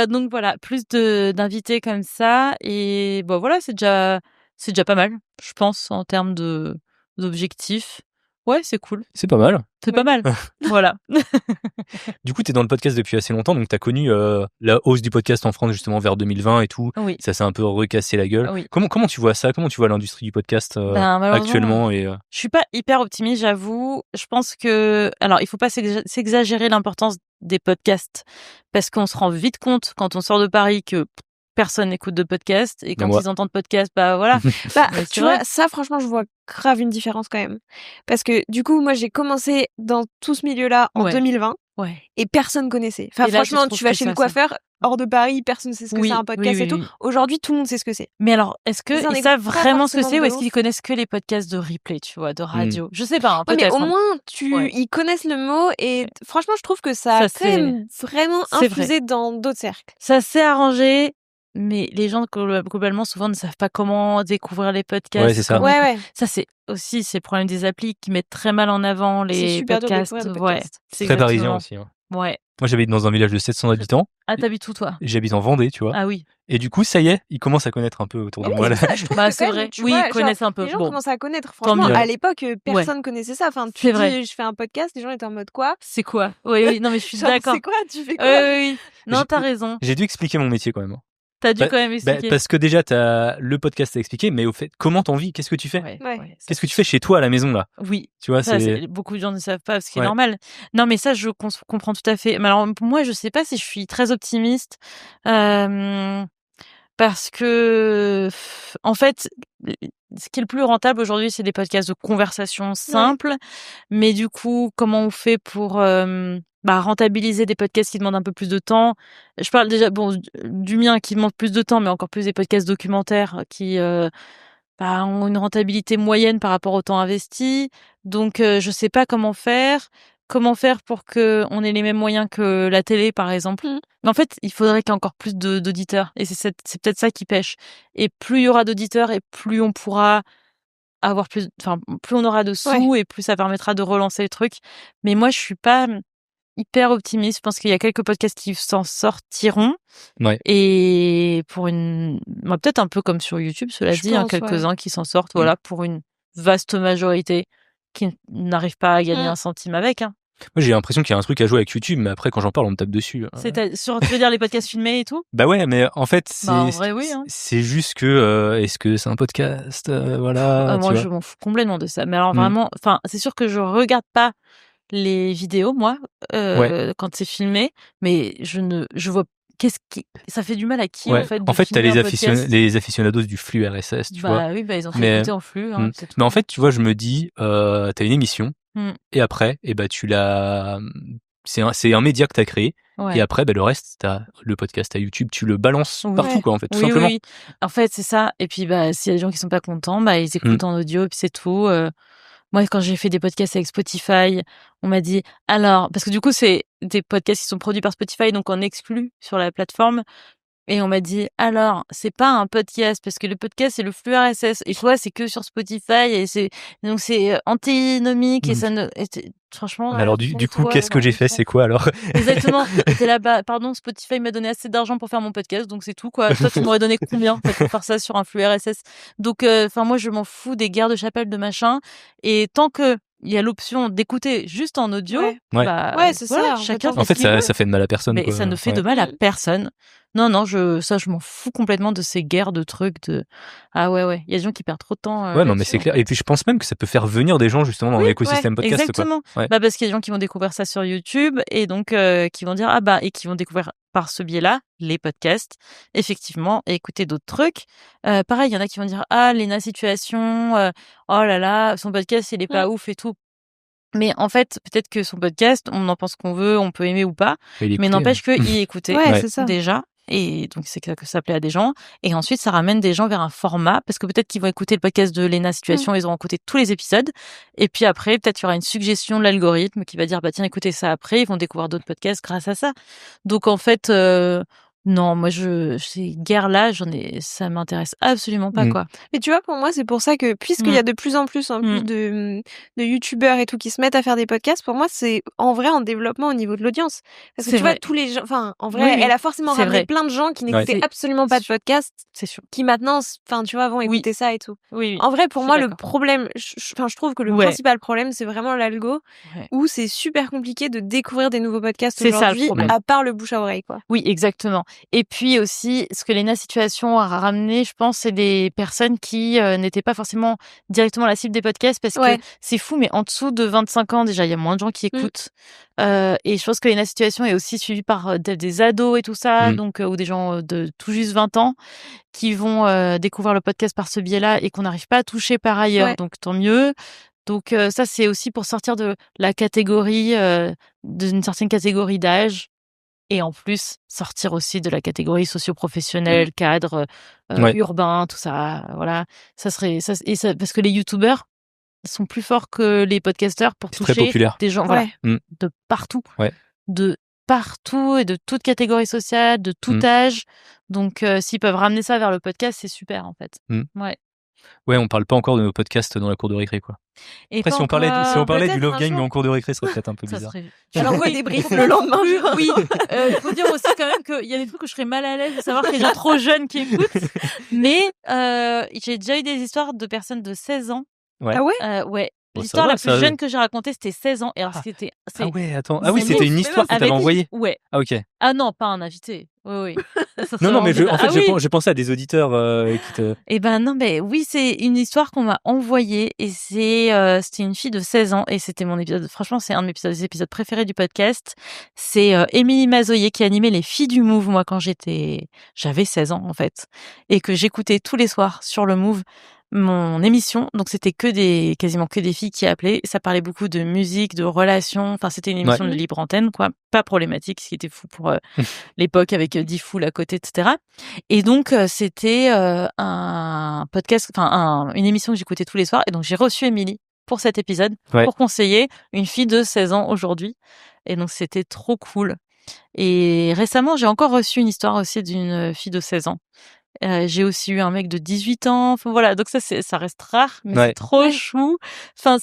Speaker 1: Donc voilà, plus d'invités comme ça. Et bon, voilà, c'est déjà pas mal, je pense, en termes d'objectifs. Ouais, c'est cool.
Speaker 2: C'est pas mal.
Speaker 1: C'est pas mal. Voilà.
Speaker 2: Du coup, tu es dans le podcast depuis assez longtemps, donc tu as connu la hausse du podcast en France justement vers 2020 et tout.
Speaker 1: Oui.
Speaker 2: Ça s'est un peu recassé la gueule.
Speaker 1: Oui.
Speaker 2: Comment tu vois ça? Comment tu vois l'industrie du podcast actuellement
Speaker 1: Je suis pas hyper optimiste, j'avoue. Je pense que... Alors, il faut pas s'exagérer l'importance des podcasts, parce qu'on se rend vite compte quand on sort de Paris que personne n'écoute de podcast, et quand ils entendent podcast, bah voilà.
Speaker 3: Tu vois, ça franchement je vois grave une différence quand même, parce que du coup moi j'ai commencé dans tout ce milieu-là en 2020 et personne connaissait. Enfin franchement, tu vas chez le coiffeur hors de Paris, personne sait ce que c'est un podcast et tout. Aujourd'hui tout le monde sait ce que c'est.
Speaker 1: Mais alors est-ce que ils savent vraiment ce que c'est, ou est-ce qu'ils connaissent que les podcasts de replay, tu vois, de radio? Je sais pas, peut-être.
Speaker 3: Mais au moins ils connaissent le mot, et franchement je trouve que ça a quand même vraiment infusé dans d'autres cercles.
Speaker 1: Ça s'est arrangé. Mais les gens, globalement, souvent, ne savent pas comment découvrir les podcasts.
Speaker 2: Ouais, c'est ça.
Speaker 1: Ça, c'est aussi le problème des applis qui mettent très mal en avant les podcasts.
Speaker 2: C'est très parisien aussi. Hein.
Speaker 1: Ouais.
Speaker 2: Moi, j'habite dans un village de 700 habitants.
Speaker 1: Ah, t'habites où, toi?
Speaker 2: J'habite en Vendée, tu vois.
Speaker 1: Ah oui.
Speaker 2: Et du coup, ça y est, ils commencent à connaître un peu autour de moi.
Speaker 1: Bah, c'est vrai. Oui, ils connaissent un peu.
Speaker 3: Les gens commencent à connaître. Franchement, à l'époque, personne connaissait ça. Enfin, tu dis, je fais un podcast, les gens étaient en mode quoi?
Speaker 1: C'est quoi? Oui, non, mais je suis d'accord.
Speaker 3: C'est quoi? Tu fais quoi?
Speaker 1: Oui. Non, t'as raison.
Speaker 2: J'ai dû expliquer mon métier quand même.
Speaker 1: T'as dû quand même expliquer.
Speaker 2: Parce que déjà, t'as le podcast à expliquer, mais au fait, comment t'en vis? Qu'est-ce que tu fais? Qu'est-ce que tu fais chez toi à la maison, là?
Speaker 1: Oui.
Speaker 2: Tu vois,
Speaker 1: beaucoup de gens ne savent pas, ce qui est normal. Non, mais ça, je comprends tout à fait. Mais alors, moi, je sais pas si je suis très optimiste. Parce que, en fait, ce qui est le plus rentable aujourd'hui, c'est des podcasts de conversation simples. Mais du coup, comment on fait pour rentabiliser des podcasts qui demandent un peu plus de temps? Je parle déjà du mien qui demande plus de temps, mais encore plus des podcasts documentaires qui ont une rentabilité moyenne par rapport au temps investi. Donc, je sais pas comment faire. Comment faire pour que on ait les mêmes moyens que la télé, par exemple? Mais en fait, il faudrait qu'il y ait encore plus d'auditeurs. Et c'est peut-être ça qui pêche. Et plus il y aura d'auditeurs, et plus on pourra avoir plus on aura de sous, et plus ça permettra de relancer le truc. Mais moi, je suis pas hyper optimiste. Je pense qu'il y a quelques podcasts qui s'en sortiront. Et peut-être un peu comme sur YouTube, cela dit, quelques-uns qui s'en sortent, pour une vaste majorité qui n'arrive pas à gagner un centime avec. Moi,
Speaker 2: j'ai l'impression qu'il y a un truc à jouer avec YouTube, mais après, quand j'en parle, on me tape dessus.
Speaker 1: Tu veux dire les podcasts filmés et tout?
Speaker 2: Bah ouais, mais en fait,
Speaker 1: en vrai, oui,
Speaker 2: c'est juste que, est-ce que c'est un podcast? Voilà.
Speaker 1: Moi, je m'en fous complètement de ça. Mais alors, vraiment, c'est sûr que je regarde pas les vidéos, moi, quand c'est filmé, mais je vois ça fait du mal à qui, en fait?
Speaker 2: En fait, t'as les aficionados du flux RSS, tu vois.
Speaker 1: Oui, ils ont fait écouter en flux.
Speaker 2: Mais en fait, tu vois, je me dis, t'as une émission, et après, tu l'as. C'est un média que t'as créé, Et après, le reste, t'as le podcast à YouTube, tu le balances partout, quoi, en fait, tout simplement.
Speaker 1: Oui. En fait, c'est ça. Et puis, s'il y a des gens qui sont pas contents, ils écoutent en audio, et puis c'est tout. Moi, quand j'ai fait des podcasts avec Spotify, on m'a dit, alors, parce que du coup, c'est des podcasts qui sont produits par Spotify, donc en exclu sur la plateforme. Et on m'a dit, alors, c'est pas un podcast, parce que le podcast, c'est le flux RSS. Et toi, c'est que sur Spotify, donc c'est antinomique, et ça ne, franchement.
Speaker 2: Alors, du coup, qu'est-ce que j'ai fait? C'est quoi, alors?
Speaker 1: Exactement. T'es là, pardon, Spotify m'a donné assez d'argent pour faire mon podcast, donc c'est tout, quoi. Toi, tu m'aurais donné combien, en fait, pour faire ça sur un flux RSS? Donc, moi, je m'en fous des guerres de chapelle, de machin. Et tant que il y a l'option d'écouter juste en audio,
Speaker 3: c'est ça.
Speaker 1: Chacun
Speaker 2: en fait, ça fait de mal à personne.
Speaker 1: Mais
Speaker 2: quoi.
Speaker 1: ça ne fait de mal à personne. Non, je m'en fous complètement de ces guerres de trucs ah ouais, il y a des gens qui perdent trop de temps.
Speaker 2: Ouais, non, mais c'est clair. Et puis je pense même que ça peut faire venir des gens justement dans l'écosystème podcast.
Speaker 1: Exactement.
Speaker 2: Quoi.
Speaker 1: Parce qu'il y a des gens qui vont découvrir ça sur YouTube et donc qui vont dire et qui vont découvrir par ce biais-là les podcasts, effectivement, et écouter d'autres trucs. Pareil, il y en a qui vont dire Léna Situation, oh là là, son podcast il est pas ouf et tout. Mais en fait, peut-être que son podcast, on en pense qu'on veut, on peut aimer ou pas, mais n'empêche qu'il est écouté
Speaker 3: c'est ça.
Speaker 1: déjà. Et donc, c'est que ça plaît à des gens. Et ensuite, ça ramène des gens vers un format, parce que peut-être qu'ils vont écouter le podcast de Léna Situation, ils auront écouté tous les épisodes. Et puis après, peut-être il y aura une suggestion de l'algorithme qui va dire, tiens, écoutez ça après, ils vont découvrir d'autres podcasts grâce à ça. Donc, en fait, non, moi, ces guerres-là, ça m'intéresse absolument pas, quoi.
Speaker 3: Mais tu vois, pour moi, c'est pour ça que, puisqu'il y a de plus en plus, de youtubeurs et tout qui se mettent à faire des podcasts, pour moi, c'est en vrai en développement au niveau de l'audience. Parce que tu vois, tous les gens, en vrai, elle a forcément ramené plein de gens qui n'écoutaient absolument pas de podcast.
Speaker 1: C'est sûr.
Speaker 3: Qui maintenant, tu vois, vont écouter ça et tout.
Speaker 1: Oui.
Speaker 3: En vrai, pour moi, le problème, je trouve que le principal problème, c'est vraiment l'algo, où c'est super compliqué de découvrir des nouveaux podcasts aujourd'hui, à part le bouche à oreille, quoi.
Speaker 1: Oui, exactement. Et puis aussi, ce que Léna Situation a ramené, je pense, c'est des personnes qui n'étaient pas forcément directement la cible des podcasts, parce que c'est fou, mais en dessous de 25 ans, déjà, il y a moins de gens qui écoutent. Et je pense que Léna Situation est aussi suivie par des ados et tout ça, donc ou des gens de tout juste 20 ans qui vont découvrir le podcast par ce biais-là et qu'on n'arrive pas à toucher par ailleurs, donc tant mieux. Donc ça, c'est aussi pour sortir de la catégorie, d'une certaine catégorie d'âge. Et en plus, sortir aussi de la catégorie socio-professionnelle, cadre, urbain, tout ça, voilà. Ça serait, parce que les youtubeurs sont plus forts que les podcasteurs pour toucher des gens, de partout. De partout et de toute catégorie sociale, de tout âge. Donc, s'ils peuvent ramener ça vers le podcast, c'est super, en fait.
Speaker 2: Ouais, on parle pas encore de nos podcasts dans la cour de récré, quoi.
Speaker 1: Et
Speaker 2: après, si on parlait du Love Gang en cours de récré, ce serait peut-être un peu bizarre.
Speaker 3: Tu l'envoies des briefs le lendemain.
Speaker 1: Oui, il faut dire aussi quand même qu'il y a des trucs que je serais mal à l'aise de savoir qu'il y a des gens trop jeunes qui écoutent. Mais j'ai déjà eu des histoires de personnes de 16 ans.
Speaker 3: Ah ouais?
Speaker 1: Ouais. L'histoire la plus jeune que j'ai racontée, c'était 16 ans. Et alors,
Speaker 2: Ah ouais, attends. Ah oui, c'était une histoire que t'avais envoyée.
Speaker 1: Ouais.
Speaker 2: Ah ok.
Speaker 1: Ah non, pas un invité. Oui.
Speaker 2: Non, mais j'ai pensé à des auditeurs qui te...
Speaker 1: Eh ben non, mais oui, c'est une histoire qu'on m'a envoyée et c'était une fille de 16 ans et c'était mon épisode. Franchement, c'est un de mes épisodes préférés du podcast. C'est Émilie Mazoyer qui animait les filles du Move, moi, quand j'avais 16 ans, en fait, et que j'écoutais tous les soirs sur le Move. Mon émission, donc c'était quasiment que des filles qui appelaient. Ça parlait beaucoup de musique, de relations. Enfin, c'était une émission de libre antenne, quoi, pas problématique, ce qui était fou pour l'époque avec Diffoul à côté, etc. Et donc c'était un podcast, une émission que j'écoutais tous les soirs. Et donc j'ai reçu Émilie pour cet épisode pour conseiller une fille de 16 ans aujourd'hui. Et donc c'était trop cool. Et récemment, j'ai encore reçu une histoire aussi d'une fille de 16 ans. J'ai aussi eu un mec de 18 ans. Enfin voilà, donc ça reste rare, mais c'est trop chou. Enfin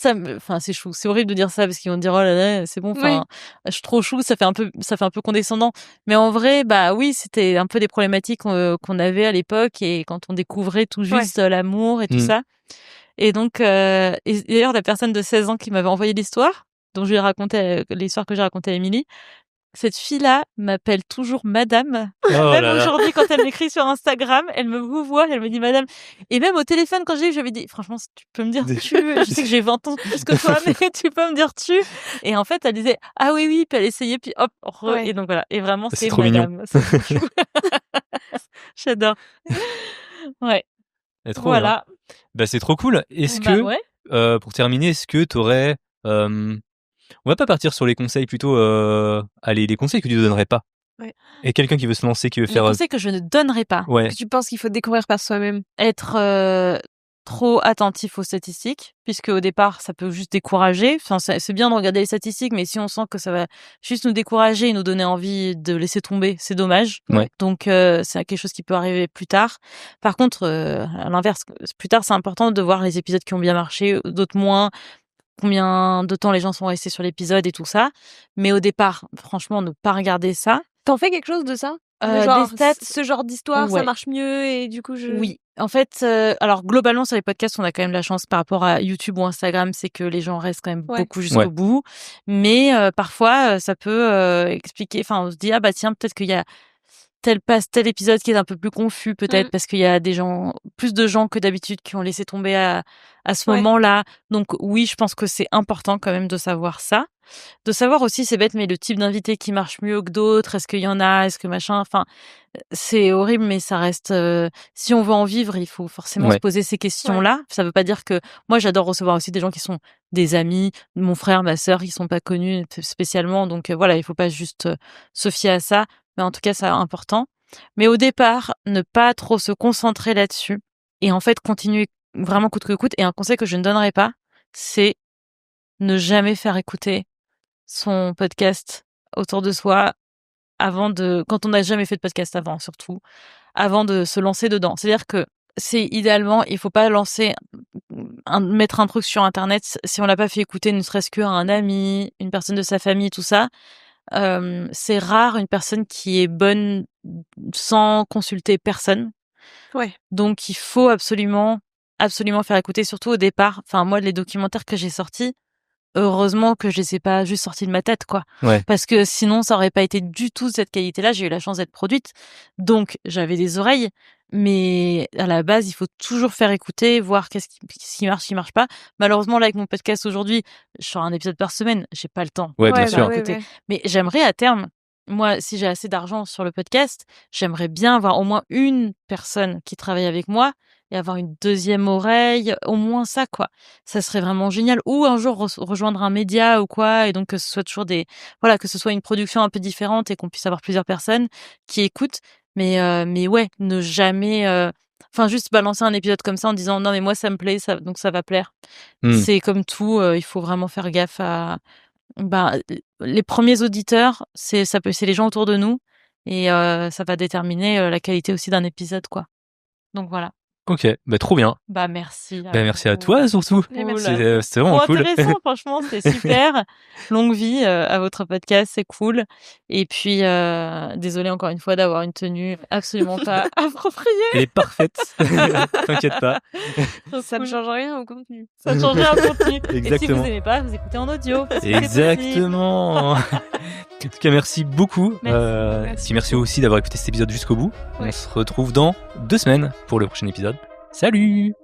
Speaker 1: c'est chou. C'est horrible de dire ça parce qu'ils vont dire oh là là, c'est bon. Enfin, je suis trop chou. Ça fait un peu condescendant. Mais en vrai, oui, c'était un peu des problématiques qu'on avait à l'époque et quand on découvrait tout juste l'amour et tout ça. Et donc, et d'ailleurs, la personne de 16 ans qui m'avait envoyé l'histoire, dont je lui ai raconté l'histoire que j'ai racontée à Émilie. Cette fille-là m'appelle toujours madame. Même aujourd'hui, quand elle m'écrit sur Instagram, elle me vous voit, elle me dit madame. Et même au téléphone, quand je lui ai dit, franchement, tu peux me dire tu. Je sais que j'ai 20 ans plus que toi, mais tu peux me dire tu. Et en fait, elle disait, ah oui, puis elle essayait, puis hop, et donc voilà. Et vraiment, c'est
Speaker 2: trop
Speaker 1: madame. C'est J'adore. Ouais.
Speaker 2: Et trop voilà. C'est trop cool. Est-ce que, pour terminer, est-ce que t'aurais, On va pas partir sur les conseils, plutôt allez, les conseils que tu ne donnerais pas.
Speaker 3: Ouais.
Speaker 2: Et quelqu'un qui veut se lancer, qui veut faire...
Speaker 1: Les conseils que je ne donnerais pas.
Speaker 2: Ouais.
Speaker 3: Que tu penses qu'il faut découvrir par soi-même.
Speaker 1: Être trop attentif aux statistiques, puisque au départ, ça peut juste décourager. Enfin, c'est bien de regarder les statistiques, mais si on sent que ça va juste nous décourager et nous donner envie de laisser tomber, c'est dommage.
Speaker 2: Ouais.
Speaker 1: Donc, c'est quelque chose qui peut arriver plus tard. Par contre, à l'inverse, plus tard, c'est important de voir les épisodes qui ont bien marché, d'autres moins, combien de temps les gens sont restés sur l'épisode et tout ça. Mais au départ, franchement, ne pas regarder ça.
Speaker 3: T'en fais quelque chose de ça?
Speaker 1: Des stats,
Speaker 3: ce genre d'histoire, ça marche mieux et du coup
Speaker 1: Oui, en fait, alors globalement sur les podcasts, on a quand même la chance par rapport à YouTube ou Instagram, c'est que les gens restent quand même beaucoup jusqu'au bout. Mais parfois, ça peut expliquer. Enfin, on se dit bah tiens, peut-être qu'il y a tel épisode qui est un peu plus confus, peut-être parce qu'il y a plus de gens que d'habitude qui ont laissé tomber à ce moment-là. Donc oui, je pense que c'est important quand même de savoir ça. De savoir aussi, c'est bête, mais le type d'invité qui marche mieux que d'autres, est-ce qu'il y en a, est-ce que machin, enfin, c'est horrible, mais ça reste, si on veut en vivre, il faut forcément se poser ces questions-là. Ça veut pas dire que, moi, j'adore recevoir aussi des gens qui sont des amis, mon frère, ma sœur, qui sont pas connus spécialement, donc voilà, il faut pas juste se fier à ça, mais en tout cas, c'est important. Mais au départ, ne pas trop se concentrer là-dessus, et en fait, continuer vraiment coûte que coûte, et un conseil que je ne donnerai pas, c'est ne jamais faire écouter son podcast autour de soi quand on n'a jamais fait de podcast avant, surtout, avant de se lancer dedans. C'est-à-dire que idéalement, il faut pas mettre un truc sur Internet si on l'a pas fait écouter, ne serait-ce qu'à un ami, une personne de sa famille, tout ça. C'est rare une personne qui est bonne sans consulter personne.
Speaker 3: Ouais.
Speaker 1: Donc, il faut absolument faire écouter, surtout au départ. Enfin, moi, les documentaires que j'ai sortis, heureusement que je les ai pas juste sortis de ma tête, quoi.
Speaker 2: Ouais.
Speaker 1: Parce que sinon, ça aurait pas été du tout cette qualité-là. J'ai eu la chance d'être produite. Donc, j'avais des oreilles. Mais à la base, il faut toujours faire écouter, voir qu'est-ce qui marche pas. Malheureusement, là, avec mon podcast aujourd'hui, je sors un épisode par semaine. J'ai pas le temps.
Speaker 2: Ouais, bien sûr.
Speaker 1: Mais j'aimerais à terme, moi, si j'ai assez d'argent sur le podcast, j'aimerais bien avoir au moins une personne qui travaille avec moi et avoir une deuxième oreille, au moins ça, quoi. Ça serait vraiment génial. Ou un jour rejoindre un média ou quoi, et donc que ce soit toujours que ce soit une production un peu différente et qu'on puisse avoir plusieurs personnes qui écoutent. Mais ouais, ne jamais, juste balancer un épisode comme ça en disant non mais moi ça me plaît, donc ça va plaire. C'est comme tout, il faut vraiment faire gaffe à, les premiers auditeurs, c'est les gens autour de nous, et ça va déterminer la qualité aussi d'un épisode, quoi. Donc voilà.
Speaker 2: Ok, trop bien.
Speaker 1: Merci.
Speaker 2: Merci à toi surtout. C'était vraiment cool.
Speaker 1: Intéressant, franchement, c'est super. Longue vie à votre podcast, c'est cool. Et puis, désolée encore une fois d'avoir une tenue absolument pas appropriée.
Speaker 2: Elle est parfaite. T'inquiète pas.
Speaker 3: Ça ne change rien au contenu.
Speaker 1: Ça ne change rien au contenu.
Speaker 2: Exactement.
Speaker 1: Et si vous n'aimez pas, vous écoutez en audio.
Speaker 2: Exactement. En tout cas, merci beaucoup. Merci aussi d'avoir écouté cet épisode jusqu'au bout. On se retrouve dans 2 semaines pour le prochain épisode. Salut!